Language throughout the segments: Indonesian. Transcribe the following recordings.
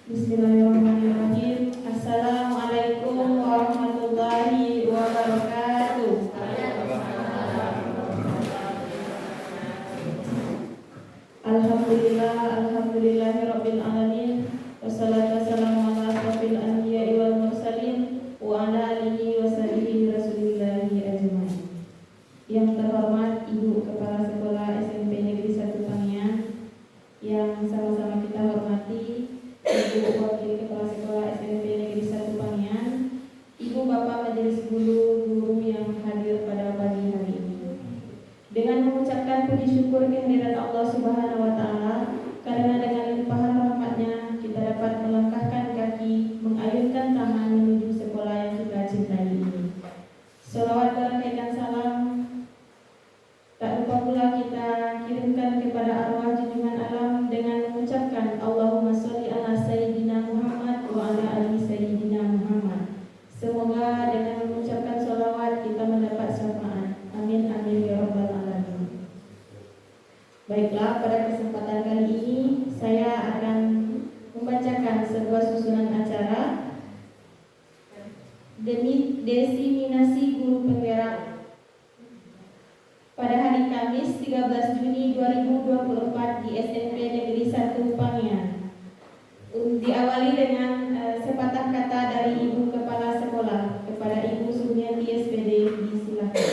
Bismillahirrahmanirrahim. Assalamualaikum warahmatullahi wabarakatuh. Alhamdulillahirabbil alamin. Wassalatu wassalamu ala asrofil anbiya'i wal mursalin wa ala alihi wa sahbihi rasulillahi ajmain. Yang terhormat Ibu Kepala Sekolah SMP Negeri 1 Panian, yang sama-sama kita hormati Ibu Wakil Kepala Sekolah SMP Negeri 1 Panian, Ibu Bapak Majelis Guru yang hadir pada pagi hari ini. Dengan mengucapkan puji syukur kehadirat Allah Subhanahu wa taala, karena dengan limpahan rahmat-Nya kita dapat melangkahkan kaki, mengayunkan tangan menuju sekolah yang kita cintai ini. Shalawat dan salam tak lupa pula kita kirimkan kepada arwah junjungan alam dengan mengucapkan Allahumma sholli ala sayyidina Muhammad wa ala ali sayyidina Muhammad. Semoga dengan mengucapkan sholawat kita mendapat syafaat. Amin amin ya rabbal alamin. Baiklah, pada kesempatan kali ini saya akan membacakan sebuah susunan acara desiminasi guru penggerak pada hari Kamis 13 Juni 2024 di SMP Negeri 1 Panian. Diawali dengan sepatah kata dari Ibu Kepala Sekolah kepada Ibu Sumiati SPD. Disilakan.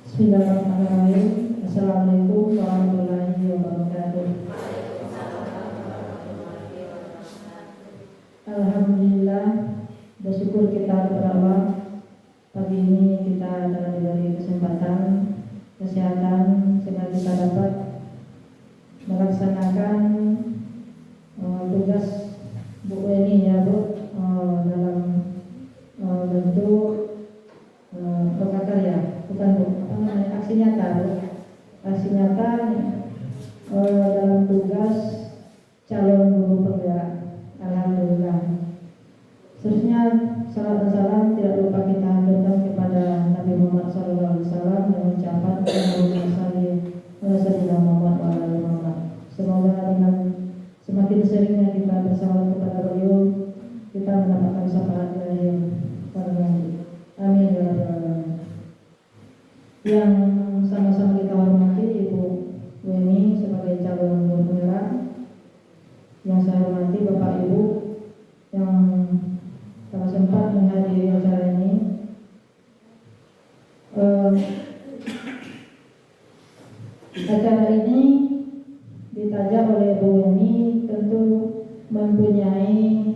Bismillahirrahmanirrahim. Assalamualaikum warahmatullahi wabarakatuh. Alhamdulillah, bersyukur kita kepada Allah. Pagi ini kita telah diberi kesempatan, kesehatan, sehingga kita dapat melaksanakan tugas Bu Weni ya Bu, dalam bentuk prakarya, bukan Bu, aksi nyata Bu. Aksi nyata dalam tugas calon guru penggerak. Alhamdulillah. Seterusnya salam dan salam tidak lupa kita haturkan kepada Nabi Muhammad SAW dengan ucapan Allahumma shalli ala Muhammad wa ala Muhammad. Semoga dengan semakin seringnya kita bersalawat kepada beliau, kita mendapatkan syafaat dari Tuhan. Amin ya rabbal alamin. Yang sama-sama kita hormati Ibu Weni sebagai calon guru penggerak, yang saya hormati Bapak Ibu yang telah sempat menghadiri acara ini. Acara ini ditaja oleh Bu Weni tentu mempunyai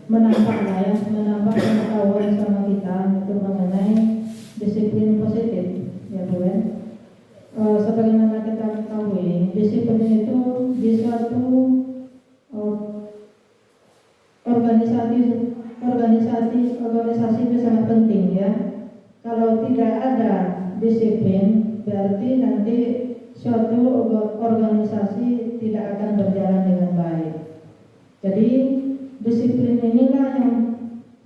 menambah pengetahuan sama kita itu mengenai disiplin positif ya Bu Weni. Sebagaimana kita ketahui, disiplin itu di suatu organisasi itu sangat penting ya. Kalau tidak ada disiplin, berarti nanti suatu organisasi tidak akan berjalan dengan baik. Jadi disiplin inilah yang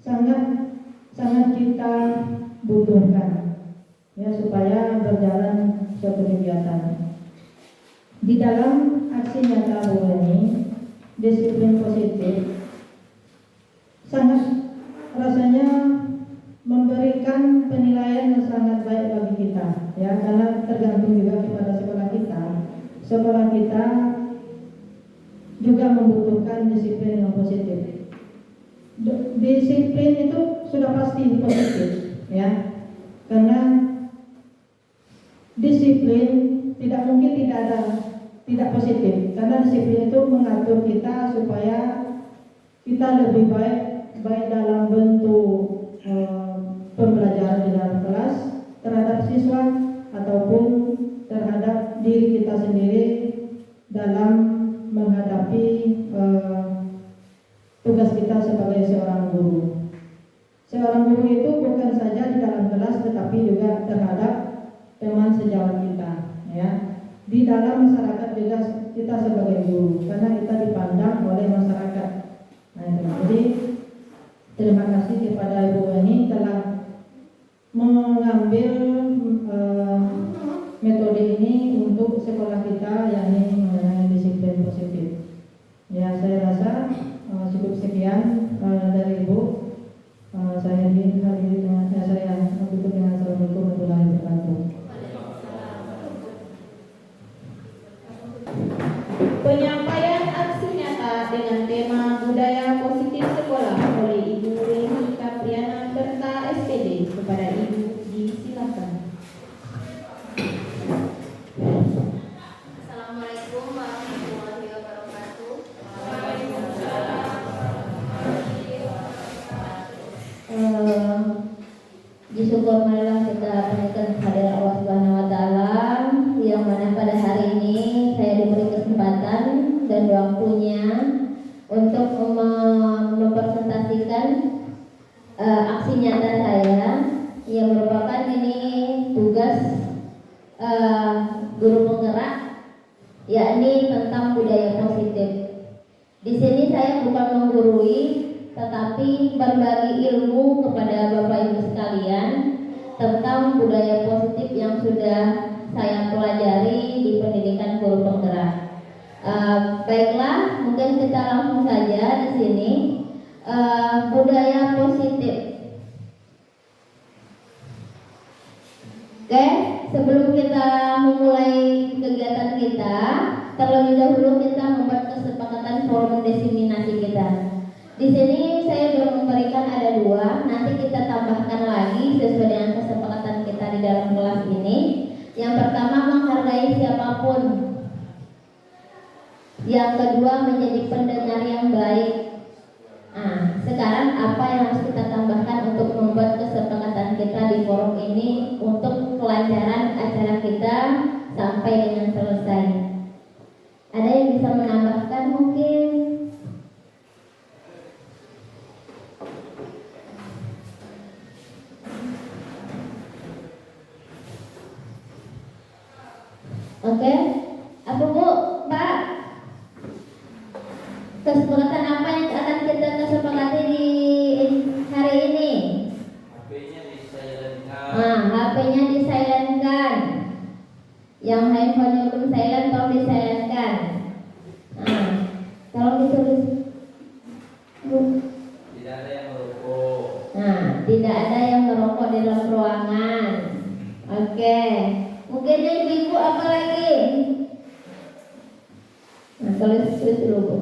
sangat kita butuhkan ya, supaya berjalan suatu kegiatan. Di dalam aksi nyata Bu ini, disiplin positif sangat rasanya memberikan penilaian yang sangat baik bagi kita ya, karena tergantung juga kepada sekolah kita. Sekolah kita juga membutuhkan disiplin yang positif. Disiplin itu sudah pasti positif ya, karena disiplin tidak mungkin tidak positif, karena disiplin itu mengatur kita supaya kita lebih baik dalam bentuk pembelajaran di dalam kelas terhadap siswa ataupun terhadap diri kita sendiri dalam menghadapi tugas kita sebagai seorang guru. Seorang guru itu bukan saja di dalam kelas tetapi juga terhadap teman sejawat kita ya. Di dalam masyarakat juga kita sebagai guru, karena kita dipandang oleh masyarakat. Nah, jadi terima kasih kepada Ibu Weni telah mengambil metode ini untuk sekolah kita, yakni mengenai disiplin positif. Ya, saya rasa cukup sekian dari Ibu. Saya akhiri dengan saya tutup dengan Assalamualaikum warahmatullahi wabarakatuh. Penyampaian aksi nyata dengan tema budaya positif sekolah oleh Ibu Reni Kapriana Berta SPD. Kepada Ibu disilakan. Assalamualaikum warahmatullahi wabarakatuh. Disyukur marilah kita panjatkan kehadiran Allah Subhanahu wa taala, yang mana pada hari ini saya diberi kesempatan dan waktunya untuk mempresentasikan aksi nyata saya yang merupakan ini tugas guru penggerak, yakni tentang budaya positif. Di sini saya bukan menggurui, tetapi berbagi ilmu kepada Bapak Ibu sekalian tentang budaya positif yang sudah saya pelajari di pendidikan guru penggerak. Baiklah, mungkin kita langsung saja di sini. Budaya positif. Oke, sebelum kita memulai kegiatan kita, terlebih dahulu kita membuat kesepakatan forum diseminasi kita. Di sini saya sudah memberikan ada 2, nanti kita tambahkan lagi sesuai dengan kesepakatan kita di dalam kelas ini. Yang pertama, menghargai siapapun. Yang kedua, menjadi pendengar yang baik. Nah, sekarang apa yang harus kita tambahkan untuk membuat kesepakatan kita di forum ini untuk kelancaran acara kita sampai dengan selesai? Ada yang bisa menambahkan mungkin? Oke, apa Bu, Pak? Kesepakatan apa yang akan kita kesepakati di hari ini? HP-nya disilentkan. HP-nya disilentkan. Yang handphonenya belum silent, tolong disilentkan. Tolong ditulis. Bu. Tidak ada yang merokok. Tidak ada yang merokok di dalam ruangan. Oke. Mungkin ibu apa lagi? Tulis dulu Bu.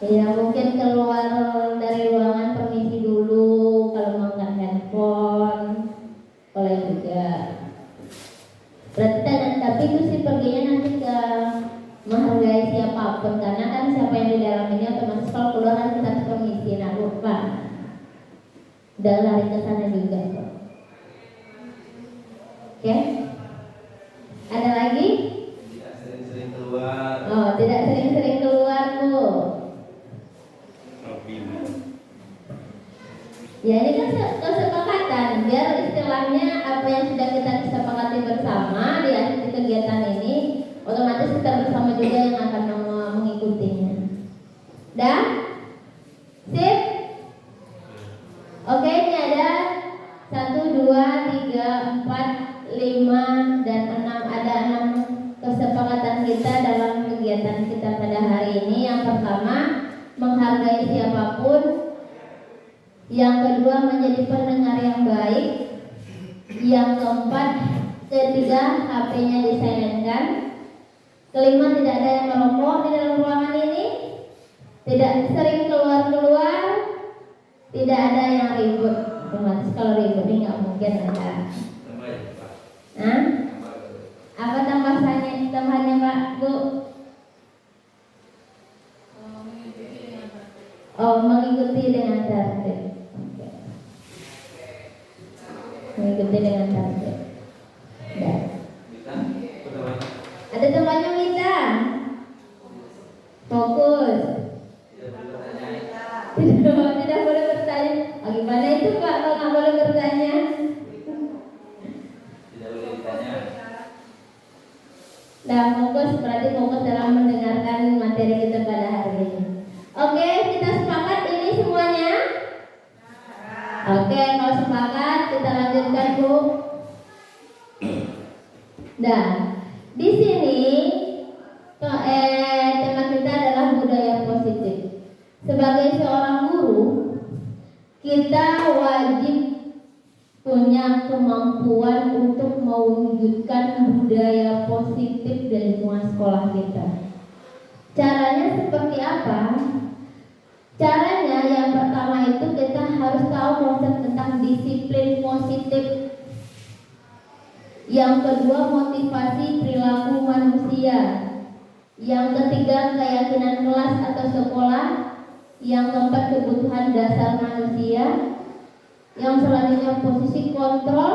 Ya, mungkin keluar dari ruangan permisi dulu kalau mau angkat handphone, boleh juga. Berarti tapi itu sih perginya nanti ke menghargai siapapun, karena kan siapa yang di dalam ini otomatis kalau keluar kan kita harus permisi. Nah, lupa. Udah lari ke sana juga kok. Oke? Ada lagi? Tidak sering-sering keluar. Oh, tidak sering-sering keluar Bu. Ya, ini kan kesepakatan, biar istilahnya apa yang sudah kita sepakati bersama di akhir kegiatan ini, otomatis kita bersama juga yang akan mengikutinya. Dah? Sip? Oke, ini ada 1, 2, 3, 4, 5, dan 6. Ada 6 kesepakatan kita dalam kegiatan kita pada hari ini. Yang pertama, menghargai siapapun. Yang kedua, menjadi pendengar yang baik. Yang keempat, ketiga, HP-nya disilentkan. Kelima, tidak ada yang merokok di dalam ruangan ini. Tidak sering keluar-keluar. Tidak ada yang ribut. Otomatis kalau ribut ini nggak mungkin ada. Apa tambahannya Pak, Bu? Mengikuti dengan tertib. Mengikuti dengan tertib. Ya. Ada temannya minta. Fokus. Tidak boleh bertanya. Gimana itu Pak kalau nggak boleh bertanya? Tidak boleh ditanya. Nah, fokus berarti fokus dalam mendengarkan materi kita pada hari ini. Oke, kita sepakat ini semuanya. Oke, kalau sepakat kita lanjutkan, Bu. Nah, di sini tema kita adalah budaya positif. Sebagai seorang guru, kita wajib punya kemampuan untuk mewujudkan budaya positif di lingkungan sekolah kita. Caranya seperti apa? Caranya yang pertama itu kita harus tahu konsep tentang disiplin positif. Yang kedua, motivasi perilaku manusia. Yang ketiga, keyakinan kelas atau sekolah. Yang keempat, kebutuhan dasar manusia. Yang selanjutnya, posisi kontrol.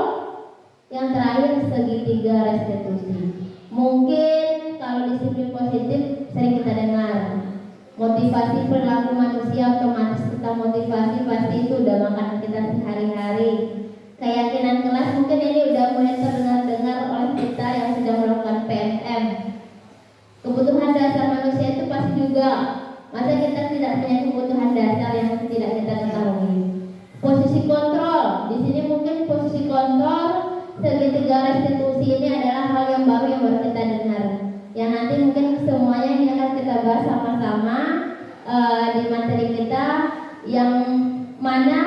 Yang terakhir, segitiga restitusi. Mungkin kalau disiplin positif sering kita dengar. Motivasi perilaku manusia, otomatis kita motivasi pasti itu udah makanan kita sehari-hari. Keyakinan kelas mungkin ini udah mulai terdengar oleh kita yang sedang melakukan PNM. Kebutuhan dasar manusia itu pasti juga. Masa kita tidak punya kebutuhan dasar yang tidak kita ketahui. Posisi kontrol, di sini mungkin posisi kontrol, segitiga restitusi ini adalah hal yang baru yang baru kita dengar. Yang nanti mungkin semuanya ini akan kita bahas sama-sama di materi kita, yang mana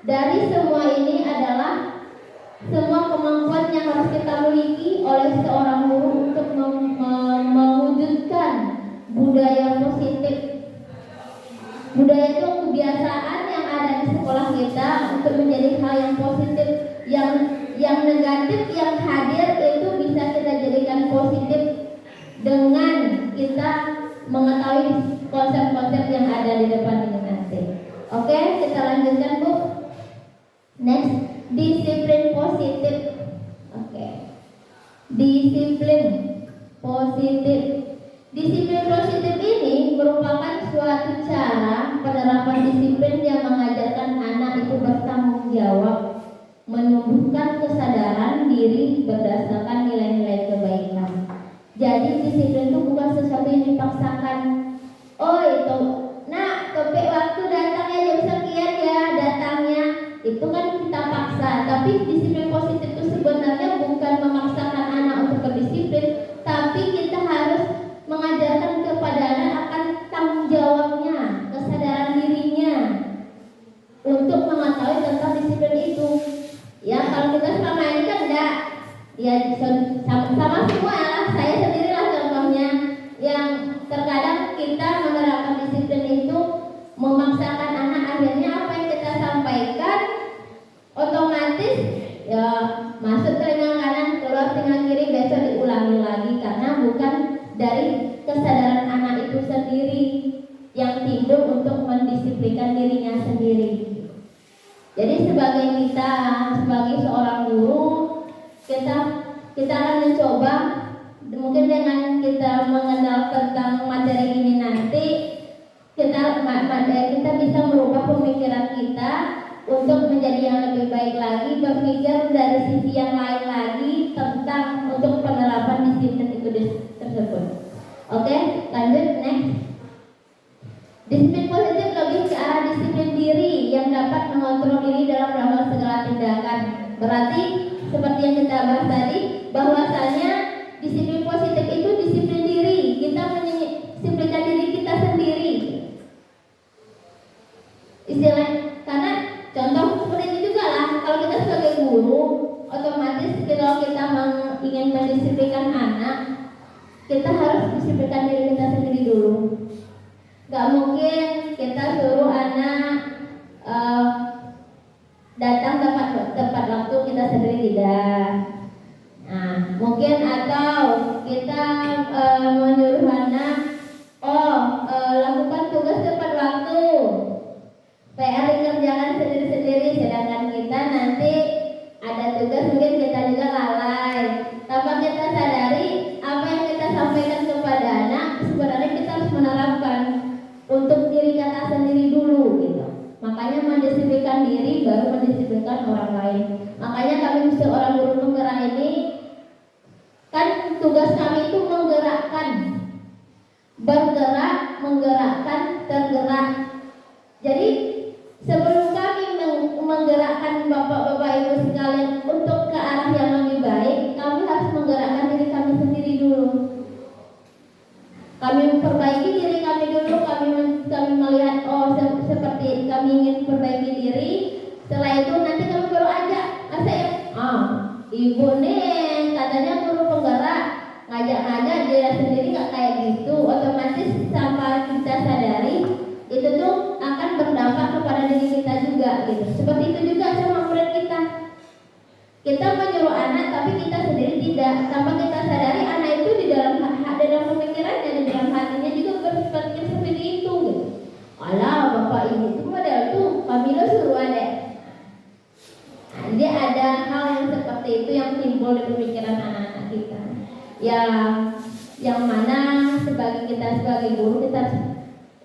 dari semua ini adalah semua kemampuan yang harus kita miliki oleh seorang guru untuk mewujudkan budaya positif. Budaya itu kebiasaan yang ada di sekolah kita untuk menjadi hal yang positif, yang negatif yang hadir itu bisa kita jadikan positif dengan kita mengetahui konsep-konsep yang ada di depan ini nanti. Oke, kita lanjutkan, Bu. Next, disiplin positif. Oke. Disiplin positif. Disiplin positif ini merupakan suatu cara penerapan disiplin yang mengajarkan anak itu bertanggung jawab, menumbuhkan kesadaran diri berdasarkan nilai-nilai kebaikan. Jadi disiplin itu bukan sesuatu yang dipaksakan. Oh itu, nak topik waktu datangnya jam sekian ya datangnya. Itu kan kita paksa. Tapi disiplin positif itu sebenarnya bukan memaksakan anak untuk berdisiplin, tapi kita harus mengajarkan kepada anak akan tanggung jawabnya, kesadaran dirinya untuk mengetahui tentang disiplin itu. Ya kalau kita selama ini kan enggak, ya sama semua ya. Saya sendirilah contohnya yang terkadang kita menerapkan disiplin itu memaksakan anak, akhirnya apa yang kita sampaikan otomatis ya masuk telinga kanan keluar telinga kiri, besok diulangi lagi karena bukan dari kesadaran anak itu sendiri yang timbul untuk mendisiplinkan dirinya sendiri. Jadi sebagai kita, sebagai seorang guru, kita akan mencoba mungkin dengan kita mengenal tentang materi ini nanti kita bisa merubah pemikiran kita untuk menjadi yang lebih baik lagi, berpikir dari sisi yang lain lagi tentang untuk penerapan disiplin itu tersebut. Oke, lanjut next. Disiplin positif lebih ke arah disiplin diri yang dapat mengontrol diri dalam melakukan segala tindakan. Berarti seperti yang kita bahas tadi, bahwasanya disiplin positif itu disiplin diri. Kita mendisiplinkan diri kita sendiri. Istilah karena contoh seperti itu juga lah. Kalau kita sebagai guru, otomatis kalau kita ingin mendisiplinkan anak, kita harus disiplinkan diri kita sendiri dulu. Gak mungkin kita suruh anak datang tepat waktu kita sendiri tidak. Nah, mungkin atau kita menyuruh anak, lakukan tugas tepat waktu, PR dikerjakan sendiri-sendiri, sedangkan kita nanti ada tugas mungkin kita juga lalai. Tanpa kita sadari apa yang kita sampaikan kepada anak, sebenarnya kita harus menerapkan untuk diri kita sendiri dulu gitu. Makanya mendisiplinkan diri baru mendisiplinkan orang lain. Makanya kami seorang guru penggerak ini kan tugas kami itu menggerakkan, bergerak, menggerakkan, tergerak. Jadi sebelum kami menggerak menggerakkan bapak-bapak ibu sekalian untuk ke arah yang lebih baik, kami harus menggerakkan diri kami sendiri dulu. Kami perbaiki diri kami dulu, kami melihat seperti kami ingin perbaiki diri. Setelah itu nanti kami baru ajak. Masa ya, ibu nih katanya guru penggerak, ngajak-ngajak dia sendiri nggak kayak gitu. Otomatis tanpa kita sadari itu tuh akan berdampak kepada diri kita juga gitu. Seperti itu juga sama murid kita. Kita menyuruh anak tapi kita sendiri tidak. Tanpa kita sadari anak itu di dalam pemikirannya, di dalam hatinya juga berpikir seperti itu gitu. Alah bapak ibu itu model tuh kami lo suruh adek. Jadi ada hal yang seperti itu yang timbul di pemikiran anak-anak kita. Yang mana sebagai guru kita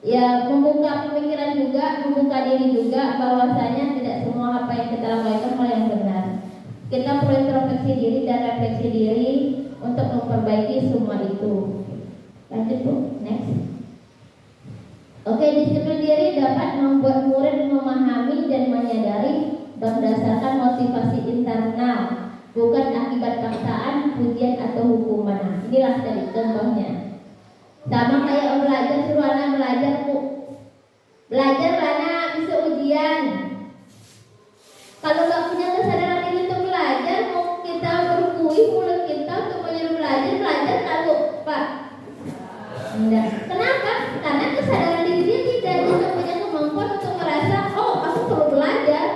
ya membuka pemikiran juga, membuka diri juga bahwasanya tidak semua apa yang kita lakukan hal yang benar. Kita perlu introspeksi diri dan refleksi diri untuk memperbaiki semua itu. Lanjut Bu, next. Oke, disiplin diri dapat membuat murid memahami dan menyadari berdasarkan motivasi internal, bukan akibat paksaan, pujian atau hukuman. Nah, inilah tadi contohnya. Sama kayak belajar, suruh anak belajar Bu. Belajar anak bisa ujian. Kalau nggak punya kesadaran diri untuk belajar, mau kita berkuih mulut kita untuk menyuruh belajar kalau Pak. Enggak. Kenapa? Karena kesadaran diri dia tidak punya kemampuan untuk merasa, aku perlu belajar.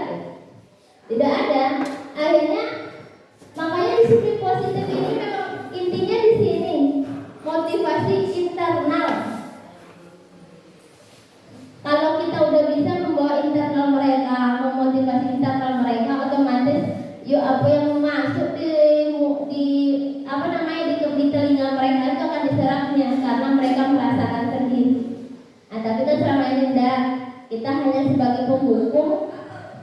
Tidak ada. Akhirnya makanya disiplin positif ini memang intinya di sini, motivasi internal. Kalau kita udah bisa membawa internal mereka, memotivasi internal mereka, otomatis yuk apa yang masuk di telinga mereka itu akan diserapnya karena mereka merasakan sendiri. Nah, tapi kan selama ini tidak, kita hanya sebagai penghukum,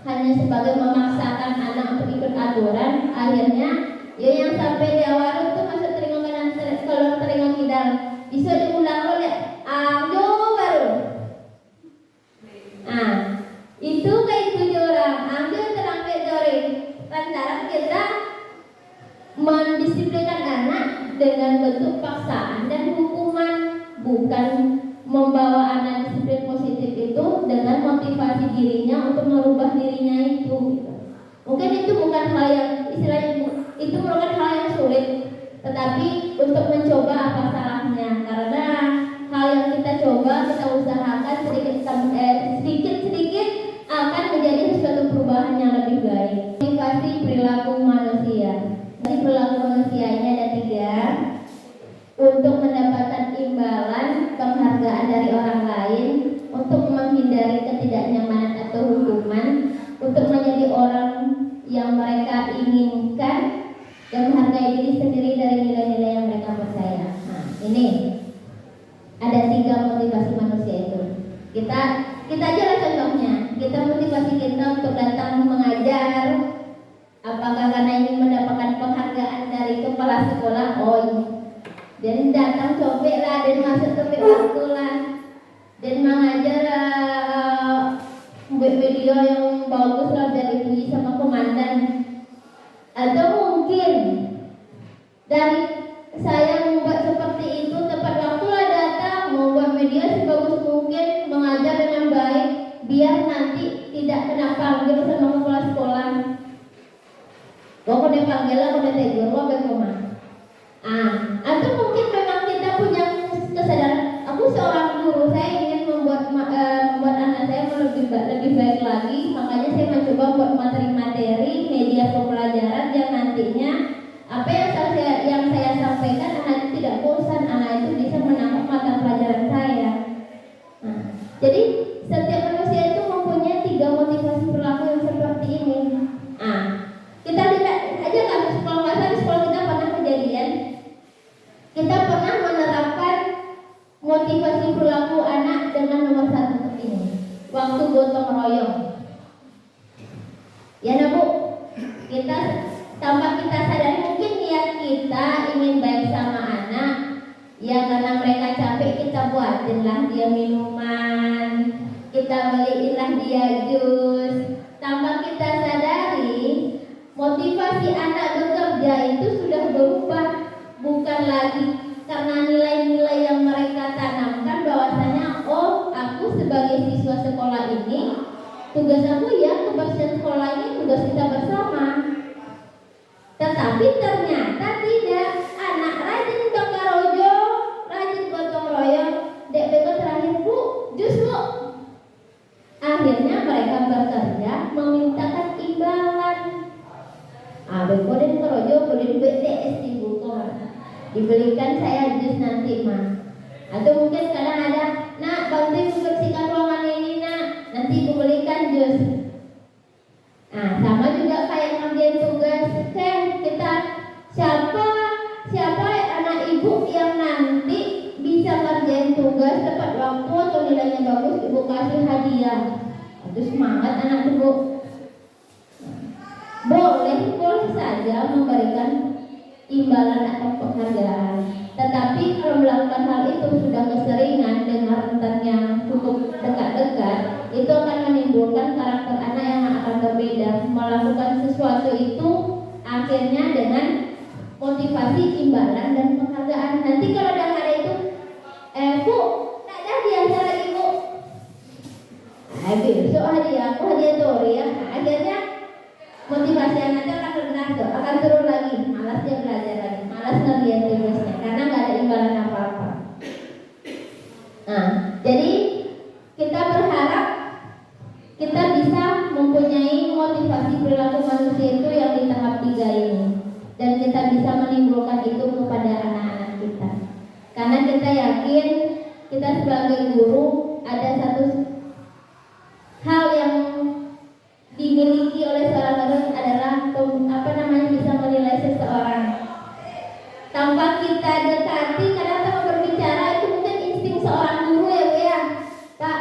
hanya sebagai memaksakan anak untuk ikut aturan. Akhirnya ya yang sampai di awal itu masuk telinga kanan, kalau telinga kidal bisa diulang oleh baru. Nah, itu kayak 7 orang ambil terangkai jori. Lantaran kita mendisiplinkan anak dengan bentuk paksaan dan hukuman, bukan membawa anak disiplin positif itu dengan motivasi dirinya untuk merubah dirinya itu. Mungkin itu bukan hal yang istilahnya itu merupakan hal yang sulit, tetapi untuk mencoba apa salahnya? Karena hal yang kita coba, kita usahakan sedikit akan menjadi suatu perubahan yang lebih baik. Motivasi perilaku manusia. Jadi perilaku manusia ini ada 3. Untuk mendapatkan imbalan penghargaan dari orang lain, untuk menghindari ketidaknyamanan atau hukuman, untuk menjadi orang yang mereka inginkan, dan menghargai diri sendiri dari nilai-nilai yang mereka percaya. Nah, ini ada 3 motivasi manusia itu. Kita aja lah contohnya. Kita motivasi kita untuk datang mengajar. Apakah karena ingin mendapatkan penghargaan dari kepala sekolah? Dan datang copek lah, dan masuk topik waktu lah, dan mengajar video yang bagus lah dari dipuji sama komandan. Atau mungkin dari saya membuat seperti itu, tepat waktu lah datang, membuat media sebagus mungkin, mengajar dengan baik, biar nanti tidak kena panggil sama kepala sekolah. Kok dia panggil lah, dia tegur, bagaimana? Atau mungkin memang kita punya kesadaran, aku seorang guru, saya ingin membuat anak saya lebih baik lagi, makanya saya mencoba buat materi-materi media pembelajaran yang nantinya apa yang saya sampaikan anak itu tidak bosan, anak itu bisa menangkap mata pelajaran saya. Jadi setiap manusia itu mempunyai 3 motivasi perilaku yang seperti ini. Kita tidak aja kan sekolah kita pernah kejadian. Kita pernah menerapkan motivasi perilaku anak dengan nomor 1 ini. Waktu gotong royong. Ya Bu, kita tanpa kita sadari mungkin niat kita ingin baik sama anak. Ya karena mereka capek kita buatinlah dia minuman, kita beliinlah dia jus. Tanpa kita sadari tugas aku ya kebersihan sekolah ini tugas kita bersama. Tetapi ternyata tidak, anak rajin bakar rojo, rajin gotong royong, dek beko terakhir bu, jus bu. Akhirnya mereka bekerja memintakan imbalan. Beko dan kerojo boleh BTS dibuka, dibelikan saya jus nanti mah. Atau mungkin kadang ada, nak bantu membersihkan ruangan ini nak, nanti ibu belikan jus. Nah, sama juga kayak ngerjain tugas. Kita siapa anak ibu yang nanti bisa ngerjain tugas tepat waktu atau nilainya bagus, ibu kasih hadiah. Itu semangat anak ibu. Boleh saja memberikan imbalan atau penghargaan. Tetapi kalau melakukan hal itu sudah keseringan dengan rentan yang cukup dekat-dekat, itu akan menimbulkan karakter anak yang akan berbeda. Melakukan sesuatu itu akhirnya dengan motivasi imbalan dan penghargaan. Nanti kalau ada hari itu, bu, tak ada hadiah dari ibu. Besok hadiah aku hadiah Tori ya. Akhirnya motivasi anaknya akan rendah tuh, akan turun lagi, malas dia belajar lagi, malas ngerjain tugasnya karena nggak ada imbalan apa-apa. Nah, jadi kita berharap kita bisa mempunyai motivasi perilaku manusia itu yang di tahap 3 ini, dan kita bisa menimbulkan itu kepada anak-anak kita. Karena kita yakin kita sebagai guru ada satu hal yang dimiliki oleh seorang guru adalah bisa menilai seseorang. Tanpa kita dekati, kadang tanpa berbicara itu mungkin insting seorang guru ya bu ya. Pak,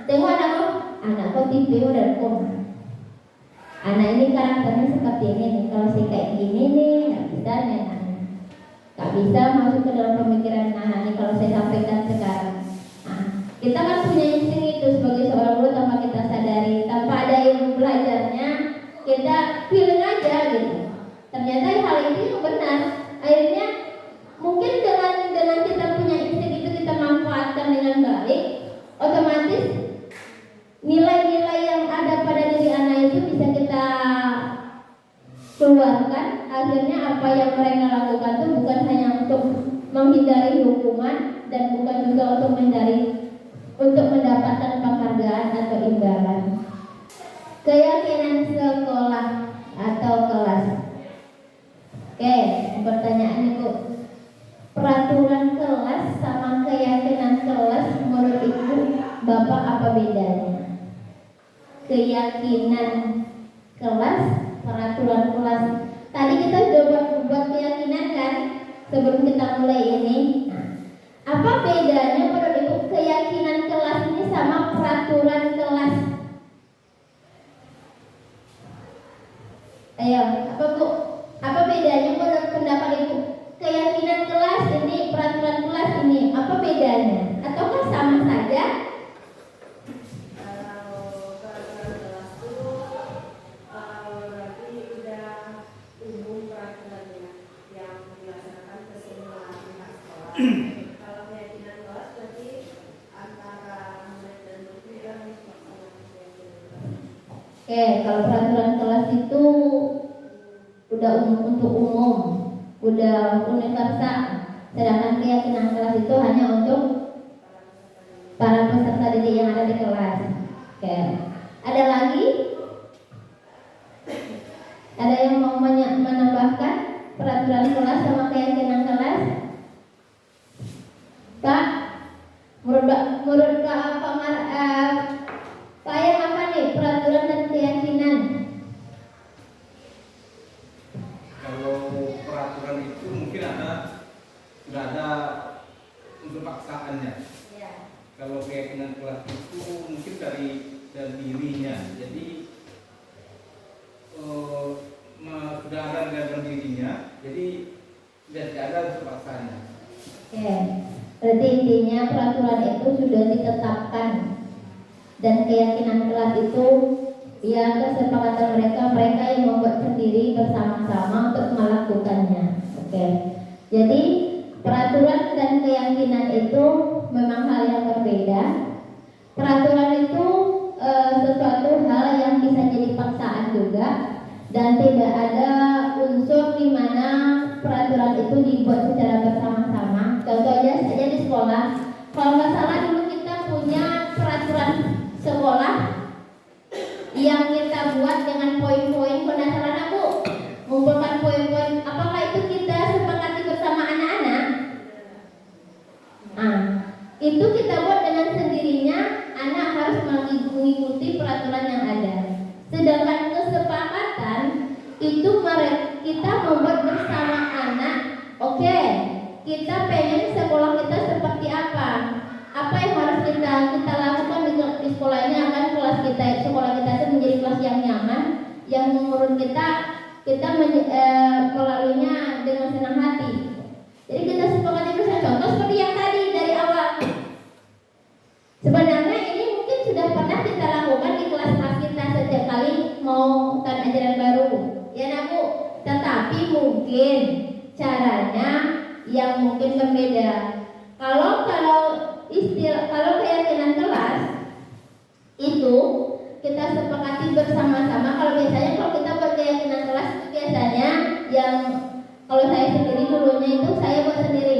tengok anakku tipe dan koma. Anak ini karakternya seperti ini nih. Kalau sih kayak gini nih, nggak bisa masuk ke dalam pemikiran anak ini kalau saya sampaikan sekarang. Kita kan punya insting itu sebagai seorang guru tanpa kita sadari, tanpa ada ilmu belajarnya, kita feeling aja gitu. Ternyata hal itu yang benar. Akhirnya mungkin dengan kita punya insting itu kita manfaatkan dengan baik, otomatis nilai-nilai yang ada pada diri anak itu bisa kita keluarkan. Akhirnya apa yang mereka lakukan itu bukan hanya untuk menghindari hukuman dan bukan juga untuk mendapatkan penghargaan atau imbalan. Keyakinan sekolah atau kelas. Oke, pertanyaan ibu, peraturan kelas sama keyakinan kelas menurut ibu bapak apa bedanya? Keyakinan kelas, peraturan kelas. Tadi kita sudah buat keyakinan kan sebelum kita mulai ini. Apa bedanya menurut ibu keyakinan kelas ini sama peraturan kelas? Ayo, apa bu? Apa bedanya menurut pendapat ibu? Keyakinan kelas ini, peraturan kelas ini, apa bedanya? Ataukah sama saja? Kalau peraturan kelas itu berarti udah umum peraturannya yang dilaksanakan ke semua pihak sekolah. Kalau keyakinan kelas berarti antara murid dan guru yang melaksanakan keyakinan kelas. Oke, kalau peraturan kelas itu udah untuk umum, udah universal. Sedangkan keyakinan kelas itu hanya untuk para peserta didik yang ada di kelas. Oke, ada lagi? Ada yang mau menambahkan peraturan kelas sama keyakinan kelas? Pak, menurut Pak yang apa nih peraturan dan keyakinan? Kalau peraturan itu mungkin sudah ada unsur paksaannya. Ya. Kalau keyakinan kelas itu mungkin dari dirinya. Jadi sudah ada dalam dirinya. Jadi tidak ada unsur paksaannya. Oke, berarti intinya peraturan itu sudah ditetapkan dan keyakinan kelas itu ya kesepakatan mereka yang membuat sendiri bersama-sama untuk melakukannya. Oke, jadi peraturan dan keyakinan itu memang hal yang berbeda. Peraturan itu sesuatu hal dan tidak ada unsur di mana peraturan itu dibuat secara bersama-sama. Contohnya saja di sekolah, kalau nggak salah dulu kita punya peraturan sekolah yang kita buat dengan poin-poin. Penasaran aku mengumpulkan poin-poin, apakah itu kita sepakati bersama anak-anak? Nah, itu kita buat dengan sendirinya, anak harus mengikuti peraturan yang ada. Sedangkan kesepakatan itu kita membuat bersama anak. Oke, kita pengen sekolah kita seperti apa? Apa yang harus kita lakukan di sekolah ini agar kelas kita, sekolah kita itu menjadi kelas yang nyaman, yang menurut kita melaluinya dengan senang hati. Jadi kita sepakati bersama. Contoh seperti yang tadi dari awal. Sebenarnya ini mungkin sudah pernah kita lakukan di kelas-kelas kita setiap kali mau ajaran baru, ya nak Bu. Tetapi mungkin caranya yang mungkin berbeda. Kalau keyakinan kelas itu kita sepakati bersama-sama. Kalau biasanya kalau kita buat keyakinan kelas itu biasanya yang kalau saya sendiri dulunya itu saya buat sendiri.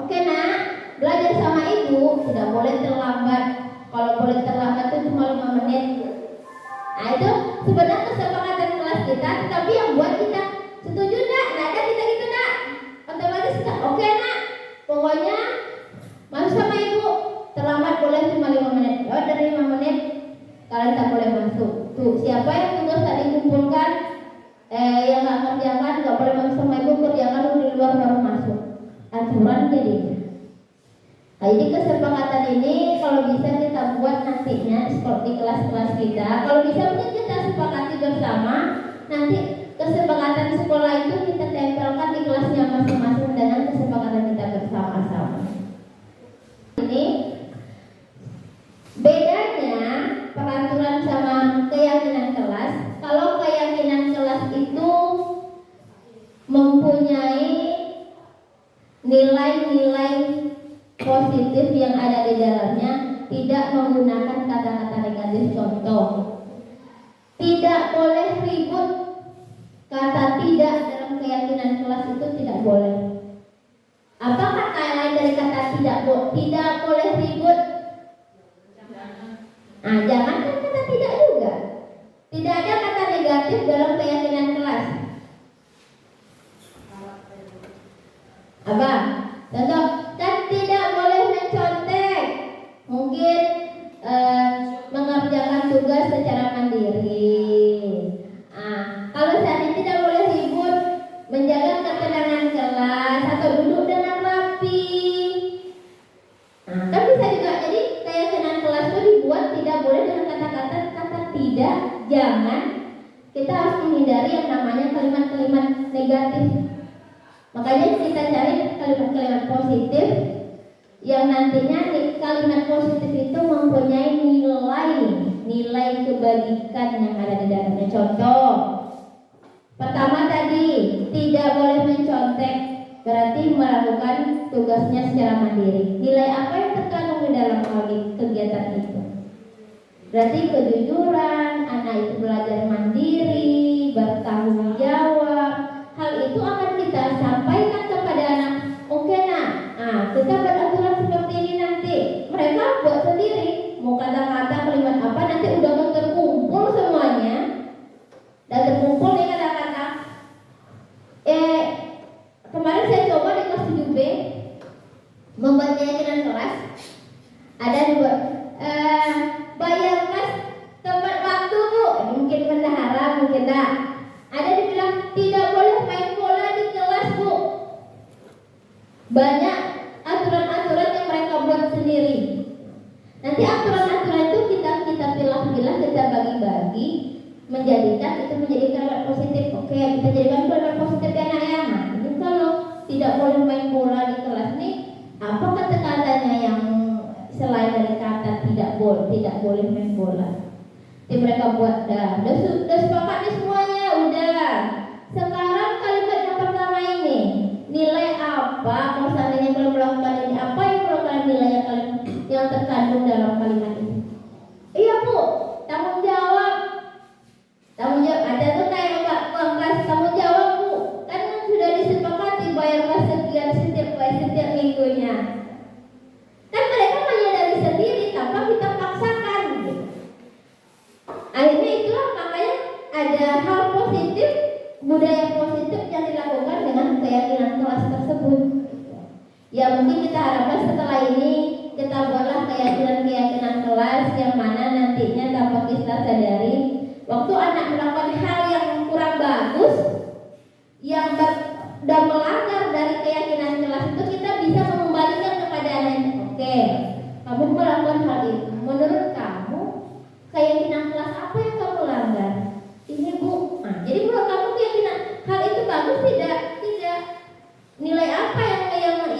Oke nak, belajar sama ibu tidak boleh terlambat. Kalau boleh terlambat itu cuma 5 menit. Nah itu sebenarnya kesepakatan kelas kita, tapi yang buat kita setuju nak? Nah ada kita gitu nak, otomatis kita oke nak, pokoknya masuk sama ibu. Terlambat boleh cuma 5 menit. Oh dari 5 menit kalian tak boleh masuk. Tuh siapa yang tugas tadi kumpulkan yang nggak kerjakan nggak boleh masuk sama ibu, kerjakan di luar baru masuk. Aturan jadinya. Nah, jadi kesepakatan ini kalau bisa kita buat nantinya seperti kelas-kelas kita. Kalau bisa mungkin kita sepakati bersama. Nanti kesepakatan sekolah itu kita tempelkan di kelasnya masing-masing dengan kesepakatan kita bersama-sama. Ini bedanya peraturan sama keyakinan kelas. Kalau keyakinan kelas itu mempunyai nilai-nilai positif yang ada di dalamnya, tidak menggunakan kata-kata negatif. Contoh, tidak boleh ribut. Kata tidak dalam keyakinan kelas itu tidak boleh. Apa kata lain dari kata tidak boleh ribut? Nah, jangan kan kata tidak juga. Tidak ada kata negatif dalam keyakinan kelas. Apa? Contoh, kan tidak boleh mencontek. Mungkin mengerjakan tugas secara mandiri. Kalau saatnya tidak boleh ribut, menjaga ketenangan kelas atau duduk dengan rapi. Kan bisa juga. Jadi keyakinan kelas itu dibuat tidak boleh dengan kata-kata tidak, jangan. Kita harus menghindari yang namanya kalimat-kalimat negatif. Makanya kita cari kalimat-kalimat positif yang nantinya kalimat positif itu mempunyai nilai kebajikan yang ada di dalamnya. Contoh, pertama tadi tidak boleh mencontek, berarti melakukan tugasnya secara mandiri. Nilai apa yang terkandung di dalam kegiatan itu? Berarti kejujuran, anak itu belajar mandiri, bertanggung jawab. Hal itu akan kita sampaikan kepada anak. Oke nak, kita beraturan seperti ini nanti. Mereka buat sendiri. Mau kata-kata kalimat apa nanti udah terkumpul semuanya. Dan terkumpul nih kata-kata. Kemarin saya coba di kelas 7B membuat keyakinan kelas. Ada dua. Bayar kelas tempat waktu Bu. Mungkin bendahara, mungkin tak. Ada dibilang tidak boleh main bola di kelas Bu. Banyak aturan-aturan yang mereka buat sendiri. Nanti aturan-aturan itu kita pilah-pilah, kita bagi-bagi, menjadikan itu menjadi kalimat positif. Oke, kita jadikan kalimat positif anak-anak. Nah, itu kalau tidak boleh main bola di kelas nih, apa kata-katanya yang selain dari kata tidak boleh main bola? Jadi mereka buat udah sepakat nih semuanya, udah. Sekarang kalimat yang pertama ini, nilai apa? Kalau seandainya belum melakukan ini, apa yang merupakan nilai yang terkandung dalam kalimat ini? Iya Bu, tanggung jawab. Ada tuh kayak ada hal positif, budaya positif yang dilakukan dengan keyakinan kelas tersebut. Ya mungkin kita harapkan setelah ini kita buatlah keyakinan kelas yang mana nantinya tanpa kita sadari, waktu anak melakukan hal yang kurang bagus, yang dan melanggar dari keyakinan kelas itu, kita bisa mengembalikan kepada anak. Oke, kamu melakukan hal itu, menurut kamu keyakinan kelas apa yang kamu langgar? Ini Bu. Nah, jadi menurut kamu keyakinan hal itu bagus tidak? Nilai apa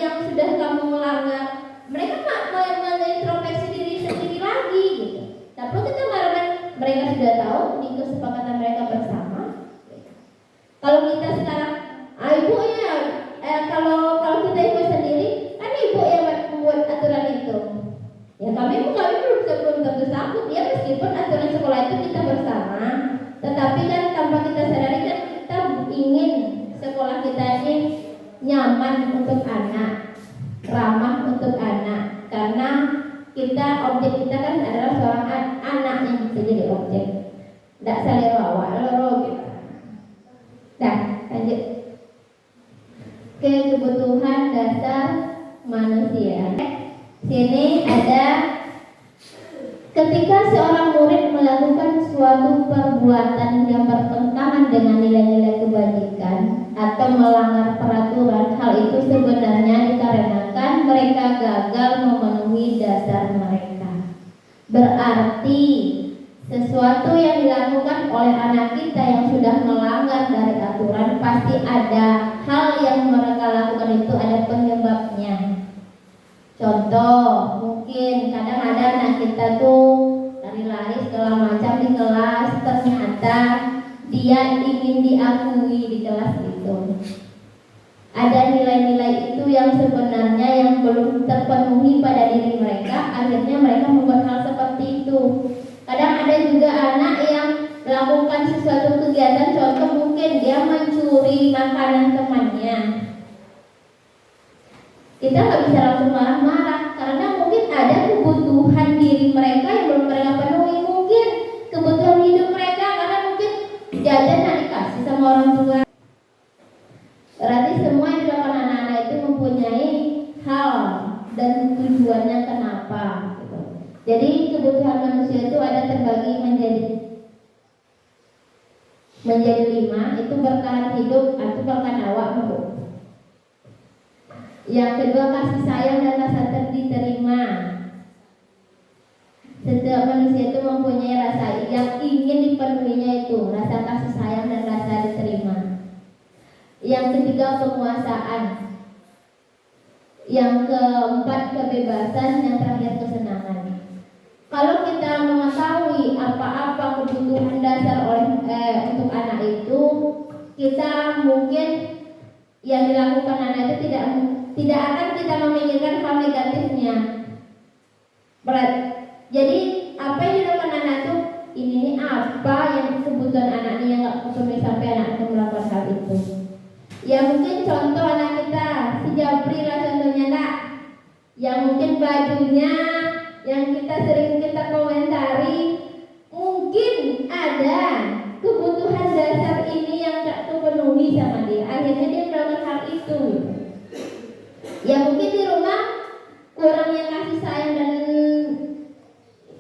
yang sudah kamu melanggar? Mereka mengintrospeksi diri sendiri lagi gitu. Tapi kita mengharapkan mereka sudah tahu di kesepakatan mereka bersama. Kalau kita sekarang, ibu ya, kalau kita ikut sendiri, kan ibu yang membuat aturan itu. Ya kami belum tentu sanggup ya, meskipun aturan sekolah itu kita bersama. Tetapi kan tanpa kita sadari kan kita ingin sekolah kita ini nyaman untuk anak, ramah untuk anak, karena objek kita kan adalah seorang anak yang bisa jadi objek. Tidak saling loro gitu. Dah, lanjut ke kebutuhan dasar manusia. Sini ada ketika seorang murid melakukan suatu perbuatan yang bertentangan dengan nilai-nilai kebajikan atau melanggar peraturan, hal itu sebenarnya dikarenakan mereka gagal memenuhi dasar mereka. Berarti sesuatu yang dilakukan oleh anak kita yang sudah melanggar dari aturan, pasti ada hal yang mereka lakukan itu ada penyebabnya. Contoh, mungkin kadang ada anak kita tuh lari-lari segala macam di kelas, ternyata dia ingin diakui di kelas itu. Ada nilai-nilai itu yang sebenarnya yang belum terpenuhi pada diri mereka, akhirnya mereka membuat hal seperti itu. Kadang ada juga anak yang melakukan sesuatu kegiatan, contoh mungkin dia mencuri makanan temannya. Kita nggak bisa langsung marah-marah, karena mungkin ada kebutuhan diri mereka yang belum mereka penuhi, mungkin kebutuhan hidup mereka, karena mungkin jajan yang dikasih sama orang tua. Berarti semua yang dilakukan anak-anak itu mempunyai hal dan tujuannya kenapa gitu. Jadi kebutuhan manusia itu ada terbagi menjadi 5, itu bertahan hidup atau bertahan awak. Yang kedua, kasih sayang dan rasa diterima. Setiap manusia itu mempunyai rasa yang ingin dipenuhinya, itu rasa kasih sayang dan rasa diterima. Yang ketiga, penguasaan. Yang keempat, kebebasan. Yang terakhir, kesenangan. Kalau kita mengetahui apa-apa kebutuhan dasar untuk anak itu, kita mungkin yang dilakukan anak itu tidak akan kita memikirkan hal negatifnya. Jadi apa yang dilakukan anak itu, ini apa yang kebutuhan anak ini yang nggak terpenuhi sampai anak itu melakukan hal itu. Ya mungkin contoh anak kita, si Jabri lah contohnya tak, yang mungkin bajunya yang sering kita komentari, mungkin ada kebutuhan dasar ini yang tak terpenuhi sama dia, akhirnya dia melakukan hal itu. Ya mungkin di rumah kurangnya kasih sayang dan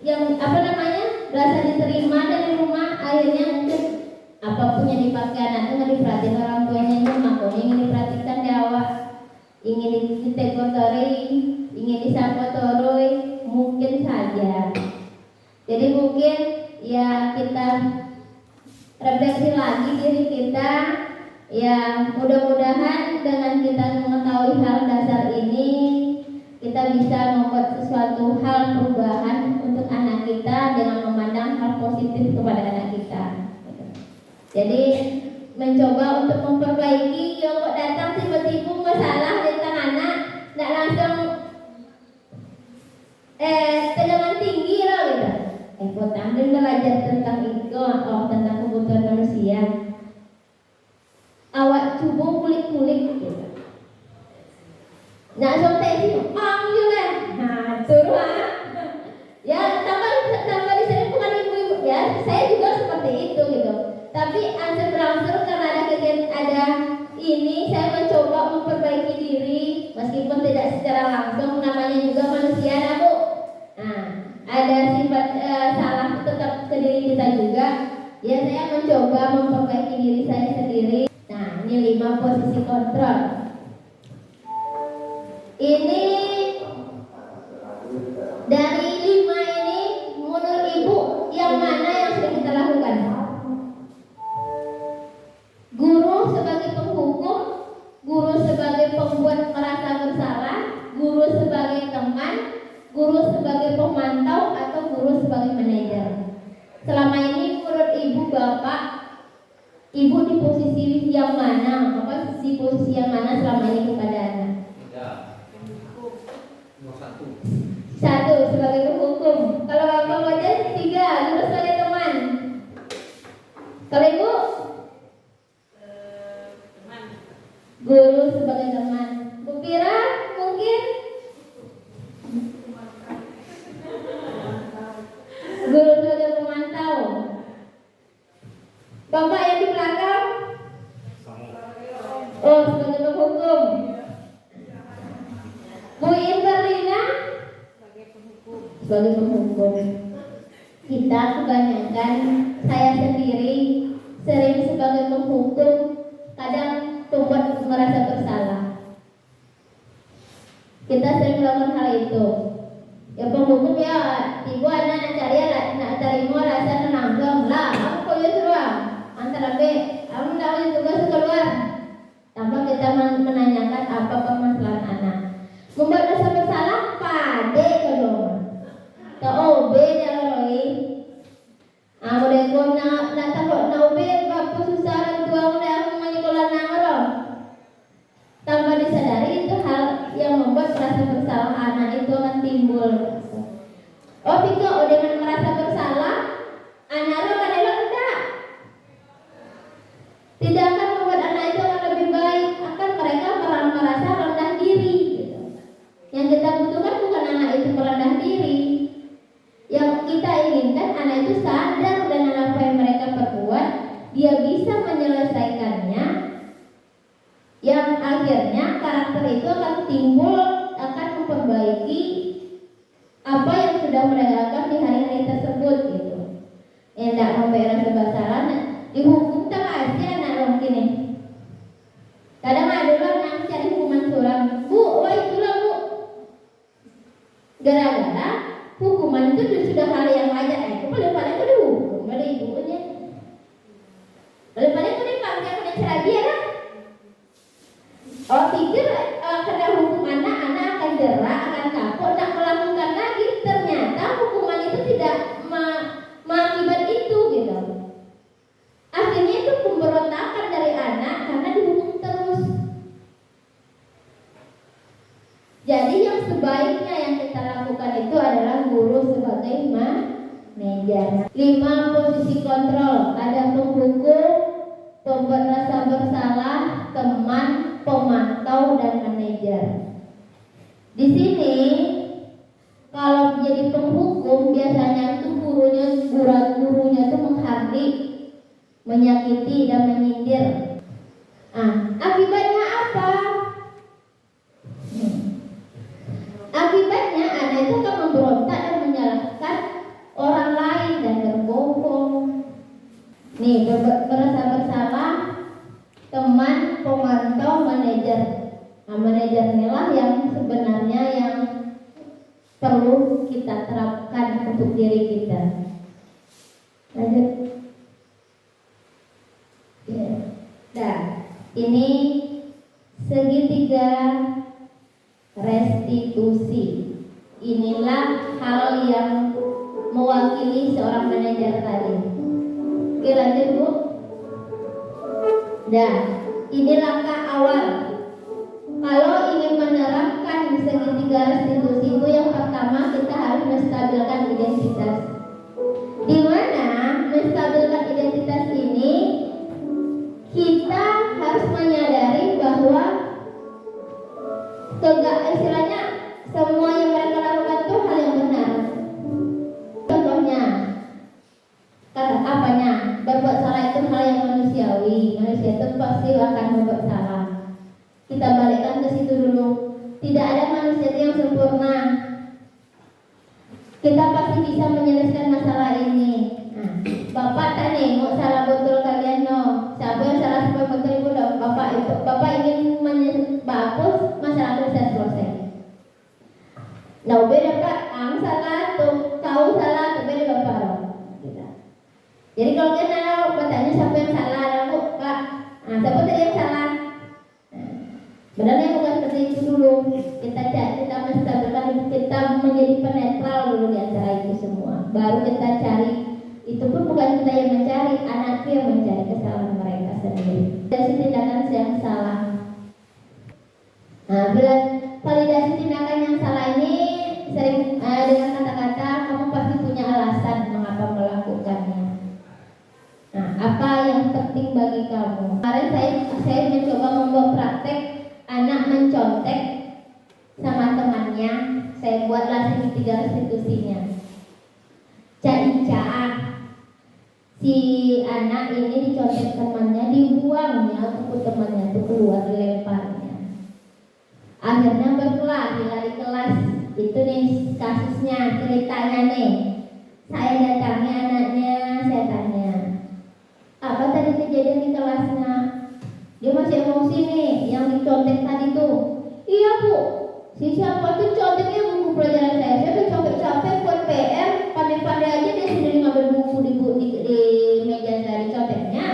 yang rasa diterima dari rumah, akhirnya mungkin apapun yang dipakai anak itu nggak diperhatiin orang tuanya, itu makanya ingin diperhatikan di awak, ingin ditekotori, ingin disapotoroi, mungkin saja. Jadi mungkin ya kita refleksi lagi diri kita. Ya mudah-mudahan dengan kita mengetahui hal dasar ini, kita bisa membuat sesuatu hal perubahan untuk anak kita dengan memandang hal positif kepada anak kita. Jadi mencoba untuk memperbaiki, yang kok datang tiba-tiba masalah tentang anak, tidak langsung tegangan tinggi loh gitu. Kok ambil belajar tentang itu, tentang kebutuhan manusia. Awak coba kulik-kulik gitu. Nak sampai sini, lah. Nah, turun. Ya, tambah di sini bukan ibu-ibu ya. Saya juga seperti itu gitu. mencoba memperbaiki diri saya sendiri. Nah, ini 5 posisi kontrol. Ini dari 5 ini, menurut Ibu yang mana yang sudah kita lakukan? Guru sebagai penghukum, guru sebagai pembuat merasa bersalah, guru sebagai teman, guru sebagai pemantau, atau guru sebagai manajer. Selama ini menurut Ibu, Bapak, Ibu di posisi yang mana? Bapak di posisi yang mana selama ini kepada anak? Satu sebagai penghukum. Kalau Bapak Wajan 3, guru sebagai teman. Kalau Ibu? Teman. Guru sebagai teman. Bu Pira mungkin? Guru sebagai pemantau. Bapak yang di belakang? Oh, sebagai penghukum. Bu Interlina? Sebagai penghukum. Kita kebanyakan, saya sendiri sering sebagai penghukum, kadang membuat merasa bersalah. Kita sering melakukan hal itu. Ya penghukum ya, ibu anak nak cari mau rasa nanggung lah. Aku kuliah keluar, antara B, aku nak tugas keluar. Tanpa kita menanyakan apa permasalahan anak. Membuat rasa bersalah, pade kalau. Kau be jangan lagi. Boleh kau nak takut nak be, bapa susah orang tua udah aku menyekolah nangro. Tanpa disadari itu hal yang membuat rasa bersalah anak itu akan timbul. Oh pikir dengan merasa bersalah, anak lo akan elok tidak? Tidak akan membuat anak itu akan lebih baik, akan mereka merasa rendah diri. Gitu. Yang kita butuhkan bukan anak itu merendah diri. Yang kita inginkan anak itu sadar dengan apa yang mereka perbuat, dia bisa menyelesaikannya, yang akhirnya karakter itu akan timbul, akan memperbaiki apa yang sudah mereka lakukan di hari-hari tersebut gitu. Yang tidak membayar bersalah, dihukum tak aja anak orang kini. Kadang ada orang cari hukuman suram, Bu, wah itulah Bu. Gara-gara hukuman itu sudah hal yang wajar, itu paling-paling itu dihukum oleh ibunya. Paling-paling itu dipanggil oleh cara dia lah. Oh pikir kena hukum anak akan jerak, akan kapok, tak melakukan lagi. Ternyata hukuman itu tidak mengakibat itu gitu. Akhirnya itu pemberontakan dari anak karena dihukum terus. Jadi yang sebaiknya yang kita lakukan itu adalah guru sebagai manajer. 5 posisi kontrol, ada penghukum, pembuat rasa bersalah, teman, pemantau, dan manajer. Di sini kalau jadi penghukum biasanya itu gurunya itu menghardik, menyakiti dan menyindir. Akibatnya apa? Akibatnya anak itu akan memberontak dan menyalahkan orang lain dan berbohong. Nih, merasa bersalah, teman, pemantau, manajer. Manajer inilah yang sebenarnya yang perlu kita terapkan untuk diri kita. Lanjut. Ya. Nah, ini segitiga restitusi. Inilah hal yang mewakili seorang manajer tadi. Oke, lanjut Bu. Nah, ini langkah awal. Kalau ingin menerapkan segitiga restitusi itu yang pertama kita harus menstabilkan identitas. Di mana menstabilkan identitas ini kita harus menyadari bahwa istilahnya semua yang mereka lakukan itu hal yang benar. Contohnya, apanya? Berbuat salah itu hal yang manusiawi. Manusia itu pasti akan membuat salah. Kita balikkan ke situ dulu. Tidak ada manusia yang sempurna. Kita pasti bisa menyelesaikan masalah ini. Bapak tak nengok salah betul dulu. Kita menstabilkan, kita menjadi penetral dulu di antara itu semua. Baru kita cari, itu pun bukan kita yang mencari, anakku yang mencari kesalahan mereka sendiri. Validasi tindakan yang salah. Nah, bila validasi tindakan yang salah ini sering dengan kata-kata kamu pasti punya alasan mengapa melakukannya. Nah, apa yang penting bagi kamu? Kemarin saya mencoba membuat praktek anak mencontek sama temannya. Saya buatlah segitiga restitusinya. Caica, si anak ini dicontek temannya, dibuangnya buku temannya itu keluar, dilemparnya. Akhirnya berkelahi lari kelas. Itu nih kasusnya, ceritanya nih. Saya datangi anaknya, saya tanya, apa tadi kejadian di kelasnya? Dia masih emosi nih, yang dicontek tadi tuh. Iya bu, si siapa tuh conteknya buku pelajaran saya. Saya udah capek-capek buat PR, pandai-pandai aja dia sendiri ngambil buku di meja dari conteknya.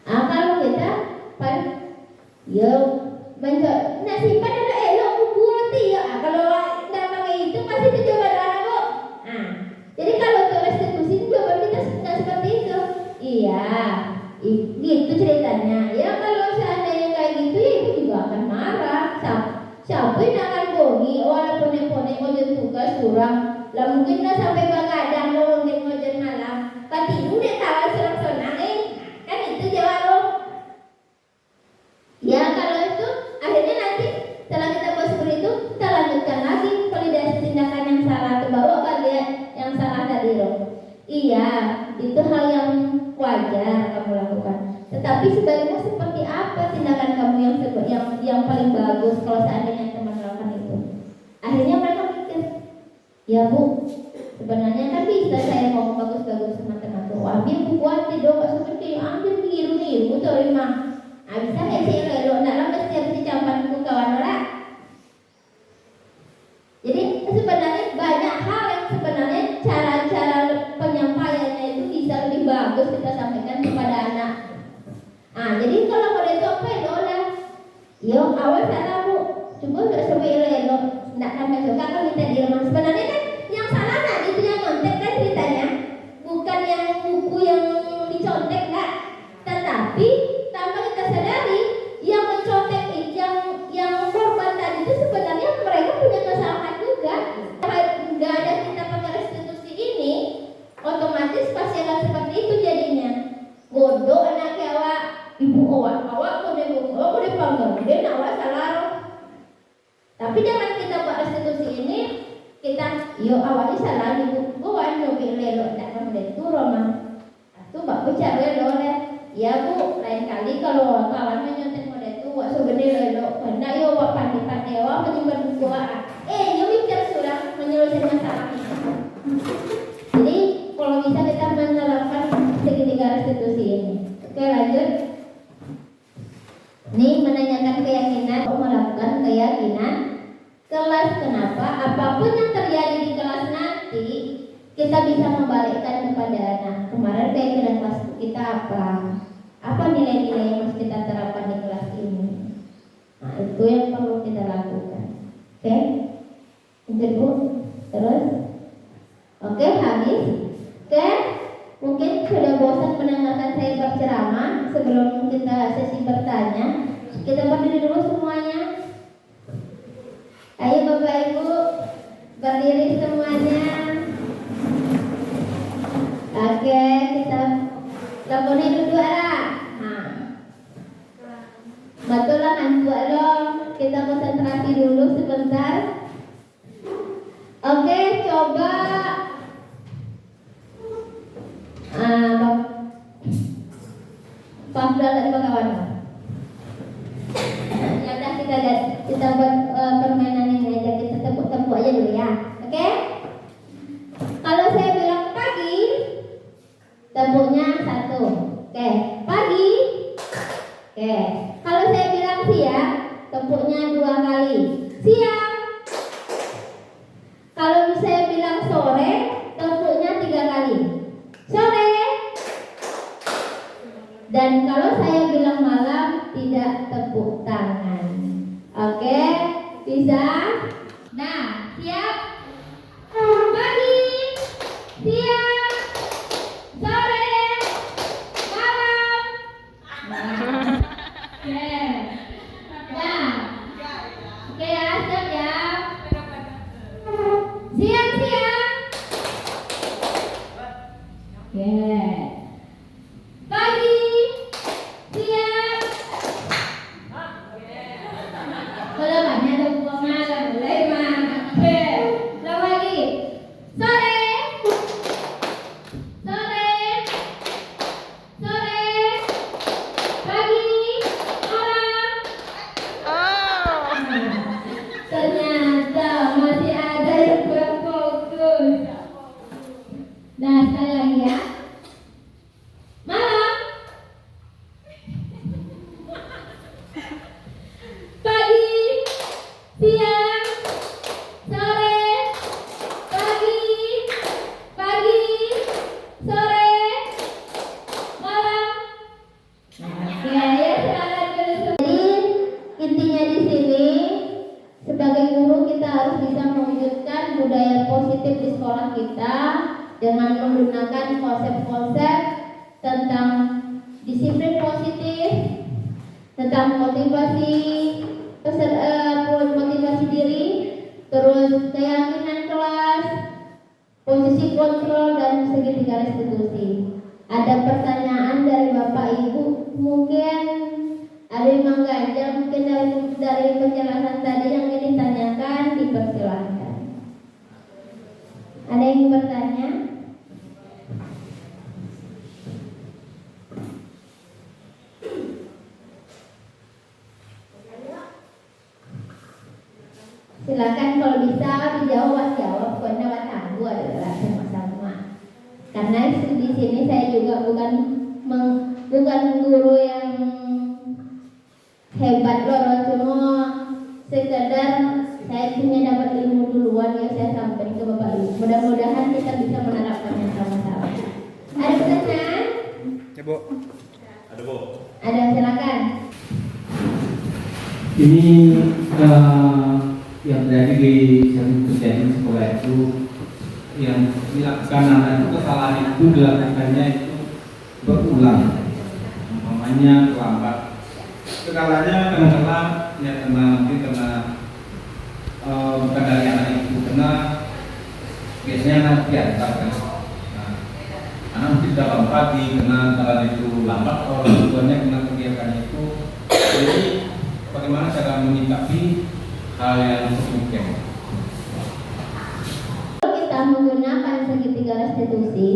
Kalau kita, nasi pada elok buku nanti ya. Kalau nggak pakai itu pasti itu jawaban anak bu. Jadi kalau untuk restitusi jawaban kita nggak seperti itu. Iya, gitu ceritanya. Ya kalau seandainya kayak gitu ya itu juga akan marah. Siapa yang akan bohongi walaupun ponek ngojen tugas kurang. Lah mungkin lah sampai begadang lo mungkin ngojen malam. Pati udah tahu senang-senang kan itu jawab lo. Ya kalau itu akhirnya nanti setelah kita buat seperti itu kita lanjutkan lagi validasi tindakan yang salah itu baru apa lihat yang salah tadi lo. Iya, itu hal yang wajar kamu lakukan. Tetapi sebaiknya seperti apa tindakan kamu yang paling bagus kalau seandainya teman melakukan itu? Akhirnya mereka mikir, ya bu, sebenarnya kan bisa saya ngomong bagus-bagus sama teman tuh. Wah, dia bukuan di doa seperti ambil biru-biru tuh memang. Bisa nggak sih lo dalam mesti harus dicampur ke kawan orang. Jadi sebenarnya banyak hal yang sebenarnya cara-cara penyampaiannya itu bisa lebih bagus kita sampaikan kepada anak. Jadi kalau pada itu apa ya dolar? Yo awal salah bu, coba nggak sampai elo, nggak akan masuk kalau minta di rumah. Sebenarnya kan yang salah nak itu yang nyontek kan ceritanya, bukan yang buku yang dicontek nggak. Tetapi tanpa kita sadari yang mencontek yang korban tadi itu sebenarnya mereka punya kesalahan juga. Nggak ada kita pakai restitusi ini, otomatis pasti akan seperti itu jadinya. Bodoh anak awak, ibu awak boleh panggil, dia awak salah. Tapi jangan kita buat restitusi ini, kita, yo awaknya salah ibu, gua nyobi lelo, tak boleh turun mah. Tuh bapak cari lele. Ya bu, lain kali kalau kawan menyontek model itu, wak sebenarnya lelo, karena yo wak pandai-pandai, wak menyimpan buku wak. Yo mikir sudah menyelesaikan masalah ini. Jadi kalau bisa kita menerapkan segitiga restitusi ini. Oke lanjut. Ini menanyakan keyakinan, melakukan keyakinan kelas. Kenapa? Apapun yang terjadi di kelas nanti kita bisa membalikkan kepada anak. Kemarin keyakinan kelas kita apa? Apa nilai-nilai yang harus kita terapkan di kelas ini? Nah itu yang perlu kita lakukan. Oke? Lanjut bu. Terus? Oke, habis. Oke? Mungkin sudah bosan mendengarkan saya berceramah. Sebelum kita sesi bertanya, kita berdiri dulu semuanya. Ayo bapak ibu, berdiri semuanya. Oke, kita lakukan duduk lah. Betul lah mantua lo. Kita konsentrasi dulu sebentar. Oke, coba. Pas dari kawan. Ya udah kita buat permainan ini aja, kita tepuk-tepuk aja dulu ya. Oke? Kalau saya bilang pagi, tepuknya 1. Oke, pagi. Oke. Kalau saya bilang siang, tepuknya 2 kali. Siang. Kalau saya bilang sore, tepuknya 3 kali. Sore. Dan kalau saya bilang malam, tidak tepuk tangan. Oke, bisa? Nah, siap? Pagi, siang, sore, malam. Oke. Nah, oke ya, siap ya. Siang-siang. Oke. Pagi, siang. Kalau banyak ada buang malam, mulai mah. Oke. Ulang lagi. Sore, sore, sore, pagi, malam. Ternyata masih ada yang kurang fokus. Nah, sekali lagi ya. Malam, pagi, siang, sore, pagi, sore, malam. Oke, ya silakan dulu. Jadi intinya di sini sebagai guru kita harus bisa mewujudkan budaya positif di sekolah kita dengan menggunakan konsep-konsep tentang disiplin positif, tentang motivasi motivasi diri, terus keyakinan kelas, posisi kontrol dan segitiga restitusi. Ada pertanyaan dari Bapak Ibu, mungkin ada yang mengganjal, mungkin dari penjelasan tadi yang ingin ditanyakan, dipersilahkan. Ada yang bertanya? Silakan kalau bisa dijawab, pokoknya tangguh adalah sama-sama. Karena di sini saya juga bukan guru yang hebat loh, cuma sekedar saya punya dapat ilmu duluan yang saya sampaikan ke Bapak Ibu. Mudah-mudahan kita bisa menerapkannya sama-sama. Ada pertanyaan? Ya, Bu. Ada Bu. Ada, silakan. Ini yang sering terjadi di sekolah itu yang dilakukan anak itu kesalahan itu dilakukannya itu berulang, umpamanya terlambat. Kesalahannya kadang-kadang ya bukan dari anak itu, karena biasanya anak diantar kan. Nah, anak mungkin sudah bangun pagi karena kesalahan itu lambat, kalau tujuannya kena kegiatan itu. Jadi bagaimana cara menyikapi hal yang demikian? Kalau kita menggunakan segitiga restitusi,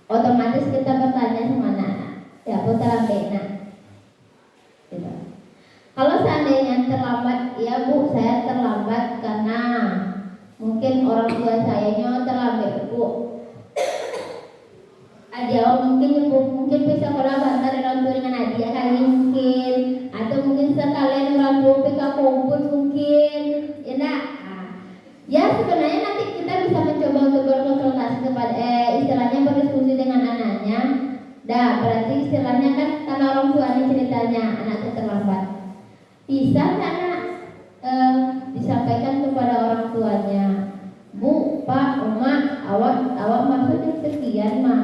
otomatis kita bertanya sama anak, ya putar bena. Gitu. Kalau seandainya terlambat, ya Bu, saya terlambat karena mungkin orang tua saya terlambat Bu. Ada mungkin bisa kalau bantar orang tua dengan hadiah kali mungkin, atau mungkin sekalian orang tua PK kumpul mungkin, ya nak. Ya sebenarnya nanti kita bisa mencoba untuk berkonsultasi kepada istilahnya berdiskusi dengan anaknya. Dah berarti istilahnya kan karena orang tua ini ceritanya anaknya terlambat. Bisa anak disampaikan kepada orang tuanya, Bu, Pak, Oma, awak maksudnya sekian mah.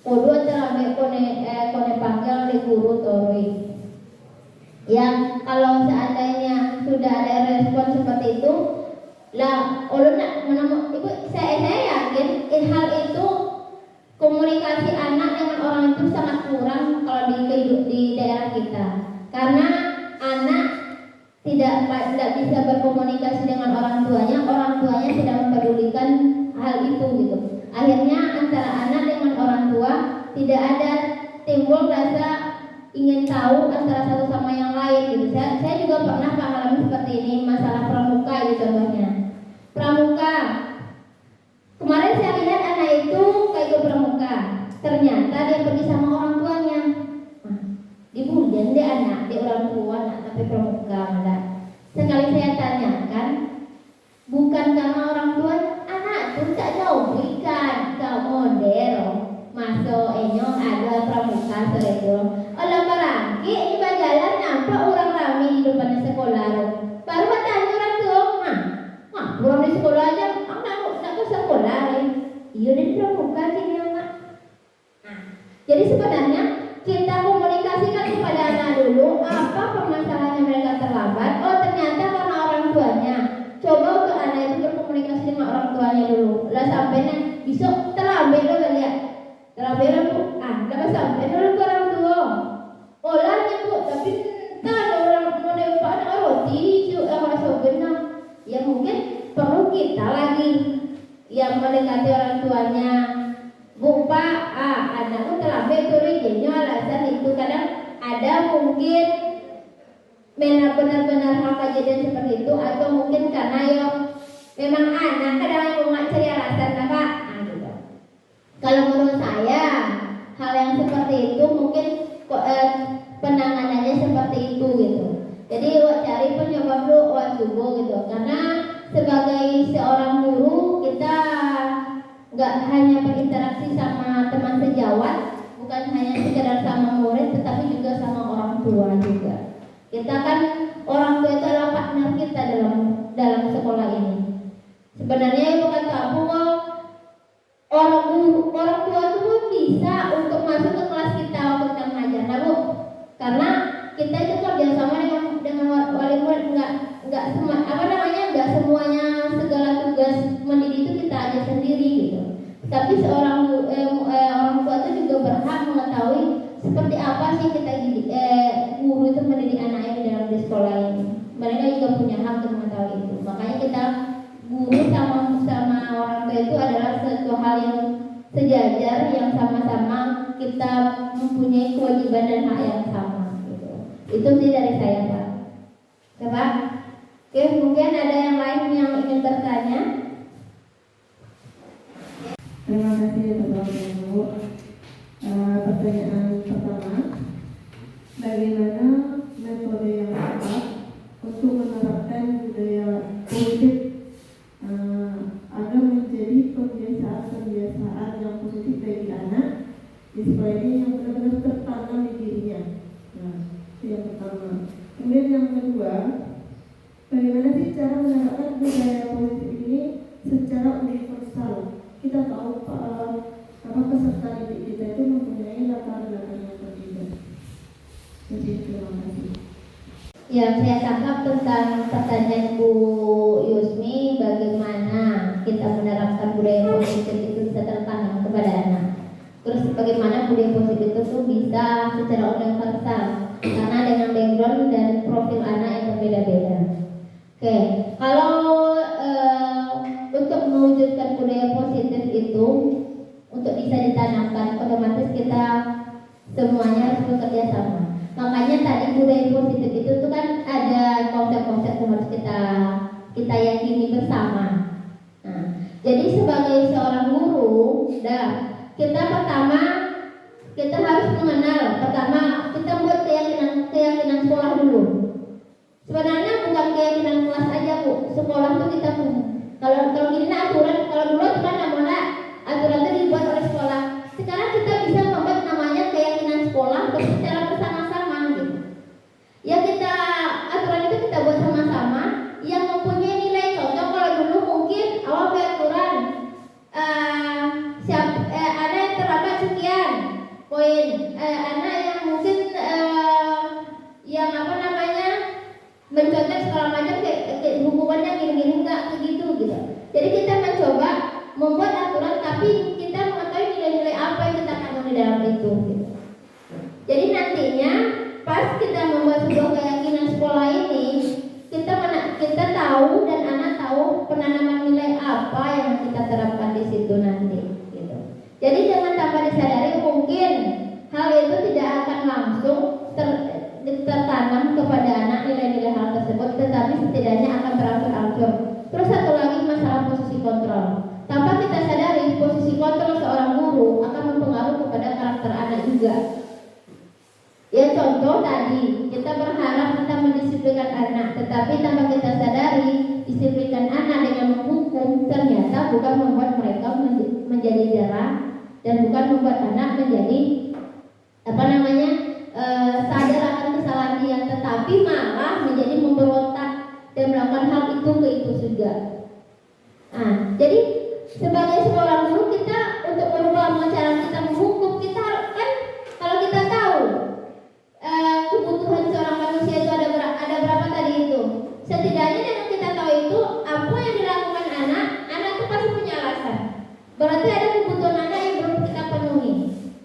Kudu terame kone panggil di guru tori. Ya kalau seandainya sudah ada respon seperti itu, lah ulun ibu saya yakin hal itu komunikasi anak dengan orang itu sangat kurang kalau di daerah kita, karena anak tidak bisa berkomunikasi dengan orang tuanya tidak mempedulikan hal itu gitu. Akhirnya antara anak dengan orang tua tidak ada timbul rasa ingin tahu antara satu sama yang lain gitu. Saya juga pernah mengalami seperti ini, masalah pramuka itu contohnya. Pramuka. Kemarin saya lihat anak itu kayak ke pramuka. Ternyata dia pergi sama orang tuanya. Dibully dia anak, dia orang tua anak tapi pramuka malah. Sekali saya tanyakan, bukan karena orang tua, anak tuh tak jauh ikan, kau model, masuk ada pramuka itu. Olah barangki ini berjalan nampak orang ramai di Jadi sebenarnya kita komunikasikan kepada anak dulu apa permasalahannya mereka terlambat. Oh ternyata karena orang tuanya. Coba untuk anak itu berkomunikasi dengan orang tuanya dulu. Lah sampainya besok terlambat lo lihat. Terlambat lo bu. Lah sampai dulu ke orang tua. Olahnya bu, tapi tak ada orang mau depan roti itu rasa benar. Ya mungkin perlu kita lagi yang mendekati orang tuanya. Bu Pak, anakku terlambat tuh jadinya alasan itu kadang ada mungkin benar-benar hal kejadian seperti itu atau mungkin karena yang memang anak kadang yang mau cari alasan Kak. Gitu. Kalau menurut saya hal yang seperti itu mungkin penanganannya seperti itu gitu. Jadi cari penyebab dulu coba gitu. Karena sebagai seorang guru kita nggak hanya berinteraksi sama teman sejawat, bukan hanya sekedar sama murid, tetapi juga sama orang tua juga. Kita kan orang tua itu adalah partner kita dalam sekolah ini. Sebenarnya bukan tabu orang tua itu pun bisa untuk masuk ke kelas kita untuk mengajar, nah bu, karena kita itu kerjasama dengan wali murid, nggak semuanya segala tugas mendidik itu kita aja sendiri gitu. Tapi seorang orang tua itu juga berhak mengetahui seperti apa sih kita guru itu mendidik anaknya di dalam di sekolah ini. Mereka juga punya hak untuk mengetahui itu. Makanya kita guru sama orang tua itu adalah suatu hal yang sejajar, yang sama-sama kita mempunyai kewajiban dan hak yang sama. Gitu. Itu sih dari saya Pak. Coba. Oke, mungkin ada yang lain yang ingin bertanya. Terima kasih Bapak Ibu. Pertanyaan pertama, bagaimana metode yang tepat untuk menerapkan budaya positif agar menjadi kebiasaan yang positif bagi anak di sekolah ini yang benar-benar tertanam di dirinya. Nah, itu yang pertama. Kemudian yang kedua, bagaimana sih cara menerapkan budaya positif ini secara universal? Kita tahu peserta didik kita itu mempunyai latar belakang yang berbeda. Jadi terima kasih. Yang saya tangkap tentang pertanyaan Bu Yusmi, bagaimana kita menerapkan budaya positif itu bisa tertanam kepada anak. Terus bagaimana budaya positif itu bisa secara universal, karena dengan background dan profil anak yang berbeda-beda. Oke, kalau untuk mewujudkan budaya positif itu untuk bisa ditanamkan, otomatis kita semuanya harus bekerja sama. Makanya tadi budaya positif itu tuh kan ada konsep-konsep yang harus kita yakini bersama. Nah, jadi sebagai seorang guru, kita pertama kita harus mengenal. Pertama kita buat keyakinan sekolah dulu. Sebenarnya bukan keyakinan kelas aja bu, sekolah tuh kita punya. Kalau gini aturan, kalau dulu aturan itu dibuat oleh sekolah. Sekarang kita bisa membuat namanya keyakinan sekolah secara bersama-sama gitu. Ya aturan itu kita buat sama-sama yang mempunyai nilai contoh. Kalau dulu mungkin awal aturan ada yang terlambat sekian poin, anak yang mungkin yang mencontek segala macam kayak hukumannya gini-gini enggak begitu gitu. Jadi kita mencoba membuat aturan, tapi kita mengetahui nilai-nilai apa yang kita kandung di dalam itu gitu. Jadi nantinya pas kita membuat sebuah keyakinan sekolah ini, kita tahu dan anak tahu penanaman nilai apa yang kita terapkan di situ nanti gitu. Jadi jangan tanpa disadari mungkin hal itu tidak akan langsung tertanam kepada anak nilai-nilai hal tersebut, tetapi setidaknya akan berangsur-angsur. Terus satu lagi masalah posisi kontrol. Tanpa kita sadari, posisi kontrol seorang guru akan mempengaruhi kepada karakter anak juga. Ya contoh tadi, kita berharap kita mendisiplinkan anak, tetapi tanpa kita sadari, disiplinkan anak dengan menghukum ternyata bukan membuat mereka menjadi jerah dan bukan membuat anak menjadi sadar akan kesalahan dia, tetapi malah menjadi memberontak dan melakukan hal itu ke itu juga. Nah, jadi sebagai seorang guru kita untuk merubah cara kita menghukum, kita kan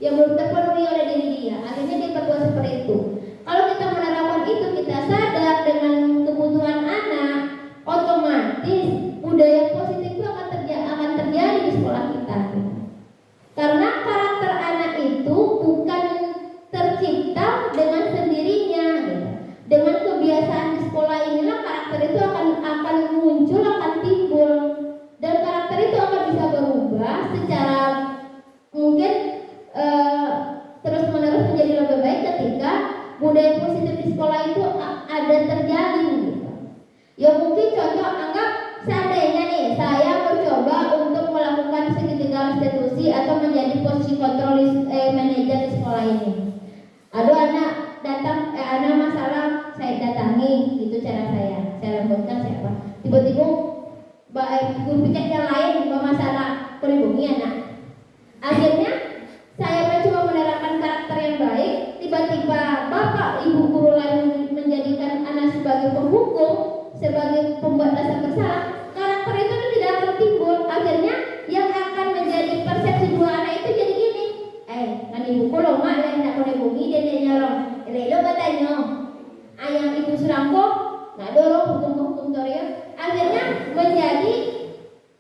yang belum terpenuhi oleh diri dia. Akhirnya dia berbuat seperti itu. Kalau kita menerapkan itu, kita sadar dengan kebutuhan anak, otomatis budaya positif itu akan terjadi di sekolah kita. Karena karakter anak itu bukan tercipta dengan sendirinya. Dengan kebiasaan di sekolah inilah karakter itu akan muncul, akan timbul, dan karakter itu akan bisa berubah secara mungkin terus menerus menjadi lebih baik ketika budaya positif di sekolah itu ada terjalin gitu. Ya mungkin contoh, anggap seandainya nih saya mencoba untuk melakukan segitiga restitusi atau menjadi posisi kontrol manajer di sekolah ini. Aduh, anak datang, anak masalah, saya datangi, itu cara saya lakukan siapa. Tiba-tiba guru piket yang lain bermasalah, perhubungi anak. Akhirnya saya mencoba menerapkan karakter yang baik, tiba-tiba bapak ibu guru lain menjadikan anak sebagai penghukum, sebagai pembuat dasar bersalah. Karakter itu tidak akan timbul. Akhirnya yang akan menjadi persepsi dua anak itu jadi gini, kan ibu kalau mak lain nak boleh bumi dan dia nyolong, lo katanya ayam ibu serangkok, nak dorong hukum Torio. Akhirnya menjadi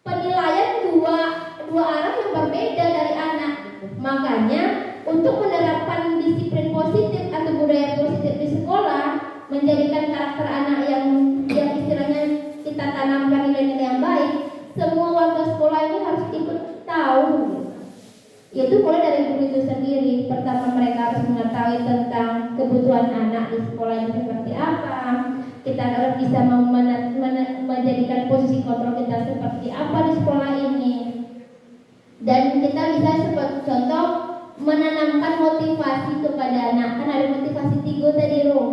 penilaian dua arah yang berbeda dari anak. Makanya untuk menerapkan disiplin positif atau budaya positif di sekolah, menjadikan karakter anak yang istilahnya kita tanamkan nilai-nilai yang baik, semua warga sekolah ini harus ikut tahu. Itu mulai dari guru itu sendiri. Pertama mereka harus mengetahui tentang kebutuhan anak di sekolah ini seperti apa. Kita harus bisa menjadikan posisi kontrol kita seperti apa di sekolah ini. Dan kita bisa seperti contoh menanamkan motivasi kepada anak. Kan ada motivasi 3 tadi loh.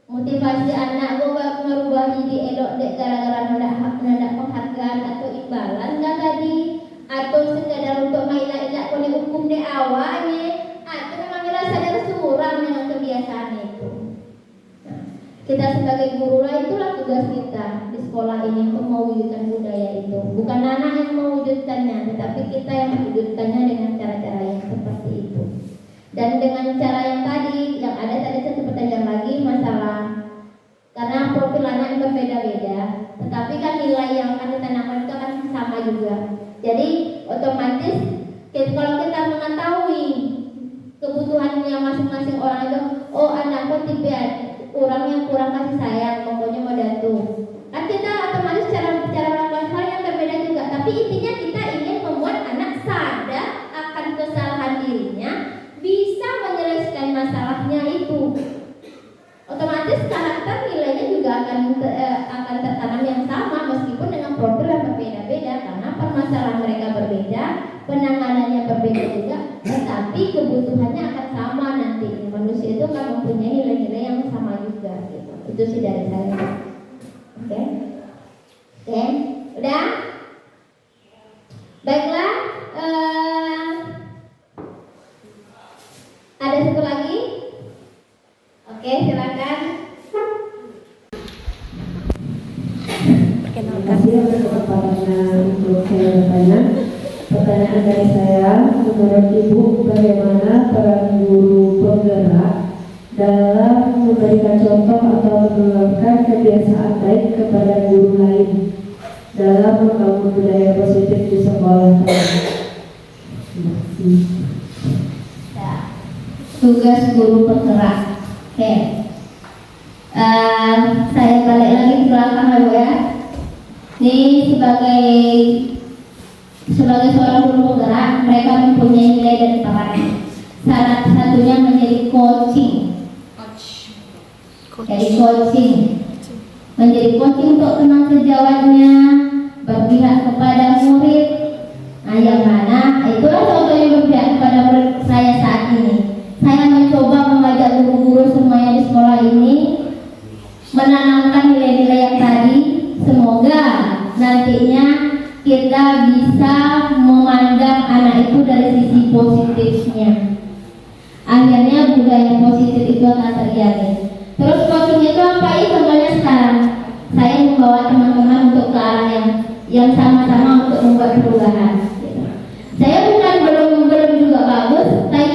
Motivasi anak gue merubah jadi elok dek gara-gara mendadak penghargaan atau imbalan nggak tadi, atau sekadar untuk maila-ila oleh hukum di awalnya, atau memang sadar surang dengan kebiasaan itu. Nah, kita sebagai guru lah, itulah tugas kita di sekolah ini untuk mewujudkan budaya itu. Bukan anak yang mewujudkannya, tetapi kita yang mewujudkannya dengan cara-cara yang seperti itu. Dan dengan cara yang tadi, yang ada tadi satu pertanyaan lagi masalah, karena profil anak yang berbeda-beda, tetapi kan nilai yang akan ditanamkan itu kan sama juga. Jadi otomatis kalau kita mengetahui kebutuhannya masing-masing orang itu, oh anakku tipe orang yang kurang kasih sayang, pokoknya mau datu. Kan kita otomatis cara melakukan hal yang berbeda juga. Tapi intinya kita ingin membuat anak sadar akan kesalahan dirinya, bisa menyelesaikan masalahnya itu. Otomatis karakter nilainya juga akan tertanam yang sama meskipun dengan profil yang berbeda-beda, karena permasalahan mereka berbeda, penanganannya berbeda juga, tetapi kebutuhannya akan sama nanti. Manusia itu akan mempunyai nilai-nilai yang sama juga gitu. Itu sih dari saya. Oke? Udah? Baiklah, ada satu lagi? Oke, silakan. Terima kasih atas kesempatannya untuk saya bertanya. Pertanyaan dari saya, menurut Ibu, bagaimana peran guru penggerak dalam memberikan contoh atau menularkan kebiasaan baik kepada guru lain dalam membangun budaya positif di sekolah? Terima kasih. Tugas guru penggerak. Oke, saya balik lagi ke belakang ya. Ini sebagai seorang guru penggerak, mereka mempunyai nilai dan peran. Salah satunya menjadi coaching. Jadi coaching, menjadi coaching untuk teman sejawatnya, berpihak kepada murid. Nah, yang mana itulah contohnya berpihak kepada murid saya saat ini. Saya mencoba mengajak guru-guru semuanya di sekolah ini menanamkan nilai-nilai yang tadi. Semoga nantinya kita bisa memandang anak itu dari sisi positifnya. Akhirnya budaya positif itu akan terjadi. Terus coaching itu apa? Contohnya sekarang saya membawa teman-teman untuk ke arah yang sama-sama untuk membuat perubahan. Saya bukan belum juga bagus, saya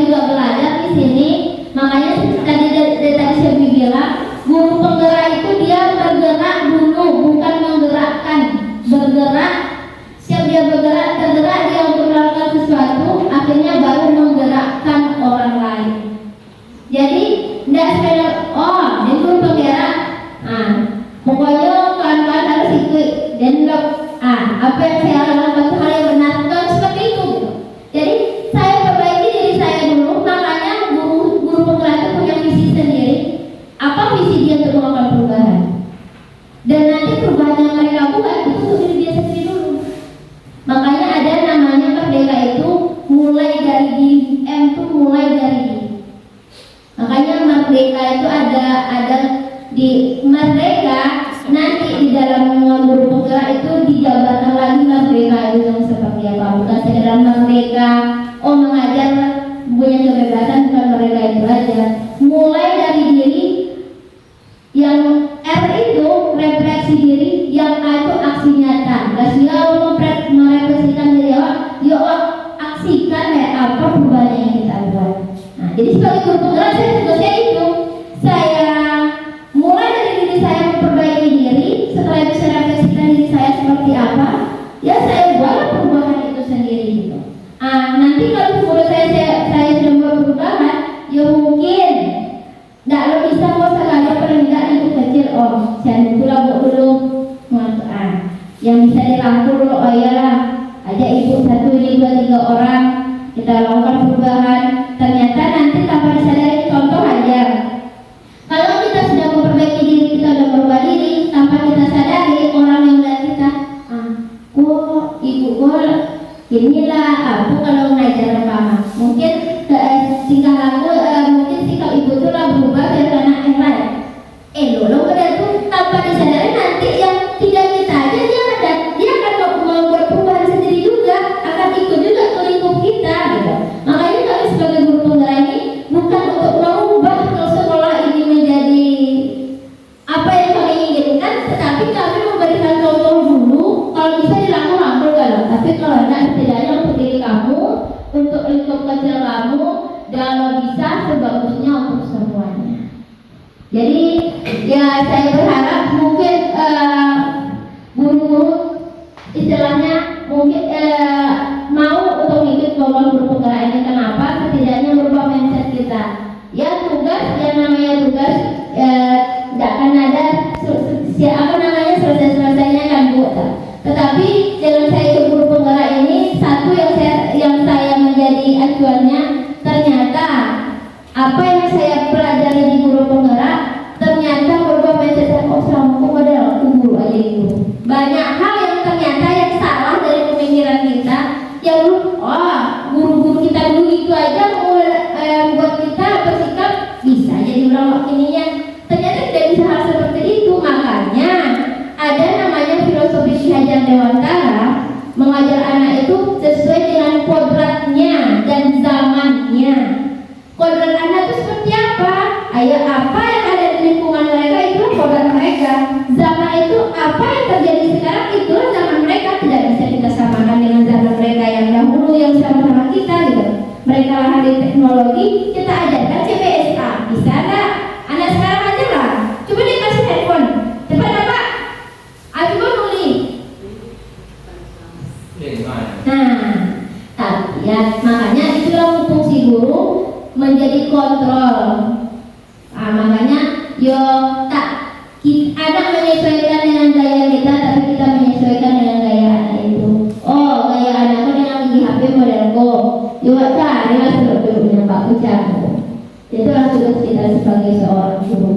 di mereka nanti di dalam guru penggerak itu dijabarkan lagi mereka itu yang seperti apa, bukan sekedar mereka mengajar punya kebebasan, bukan mereka itu aja, mulai dari diri yang R itu refleksi diri, yang A itu aksi nyata. Rasio merefleksikan diri awak, awak aksikan kayak apa perubahan yang kita buat. Nah, jadi sebagai guru penggerak saya tugasnya itu, saya mulai dari diri saya memperbaiki diri, setelah itu saya refleksikan diri saya seperti apa, ya saya buat perubahan itu sendiri gitu. Nanti kalau menurut saya sudah buat perubahan, ya mungkin nggak lo bisa mau sengaja paling nggak itu kecil, jangan pulang dulu yang bisa dirangkul lo, iyalah aja ibu 1, 2, 3 orang kita lakukan perubahan. Ternyata nanti tanpa disadari, contoh aja, kalau kita sudah memperbaiki diri, kita sudah merubah diri, tanpa kita sadari orang yang melihat kita, kok ibu kok inilah aku kalau mengajar mama, mungkin tingkah laku, mungkin sikap ibu itu lah berubah karena anak yang lain. Lo pada itu tanpa disadari nanti yang tidak kita aja dia akan membuat perubahan sendiri juga, akan ikut juga ke lingkup kita gitu. Makanya kami sebagai guru penggerak ini bukan untuk mengubah sekolah ini menjadi apa yang kami inginkan, tetapi kami memberikan contoh dulu, kalau bisa dirangkul-rangkul kalau, tapi kalau enggak setidaknya untuk diri kamu, untuk lingkup kecil kamu, dan kalau bisa sebagusnya untuk semuanya. Jadi ya saya berharap mungkin guru-guru istilahnya mungkin mau untuk ikut program guru penggerak ini. Kenapa? Setidaknya merubah mindset kita. Ya tugas, yang namanya tugas tidak akan ada selesai-selesainya kan Bu. Tetapi dengan saya ikut guru penggerak ini, satu yang saya menjadi acuannya, ternyata apa yang saya pelajari di guru penggerak ternyata berubah mindset saya. Selama aku model guru aja itu banyak hal yang ternyata yang salah dari pemikiran kita, yang guru-guru kita dulu itu aja membuat kita bersikap bisa jadi orang ininya, ternyata tidak bisa hal seperti itu. Makanya ada namanya filosofi Ki Hajar Dewantara, mengajar anak itu sesuai dengan kodratnya dan zamannya. Kodrat anak itu seperti apa? Ayo, apa yang ada di lingkungan mereka itulah kodrat mereka. Zaman itu apa yang terjadi sekarang itulah zaman mereka. Tidak bisa kita samakan dengan zaman mereka yang dahulu yang sama-sama kita gitu. Mereka ahli teknologi, kita ajarkan CPSA. Bisa nggak? Anak sekarang aja lah. Coba dikasih handphone. Cepat apa? Coba nulis. Nah, tapi ya makanya itulah fungsi guru, menjadi kontrol. Makanya anak menyesuaikan dengan gaya kita, tapi kita menyesuaikan dengan gaya anak itu. Gaya anakku dengan gigi HP modelku, carilah seluruh punya Pak Ucap. Itulah tugas kita sebagai seorang guru.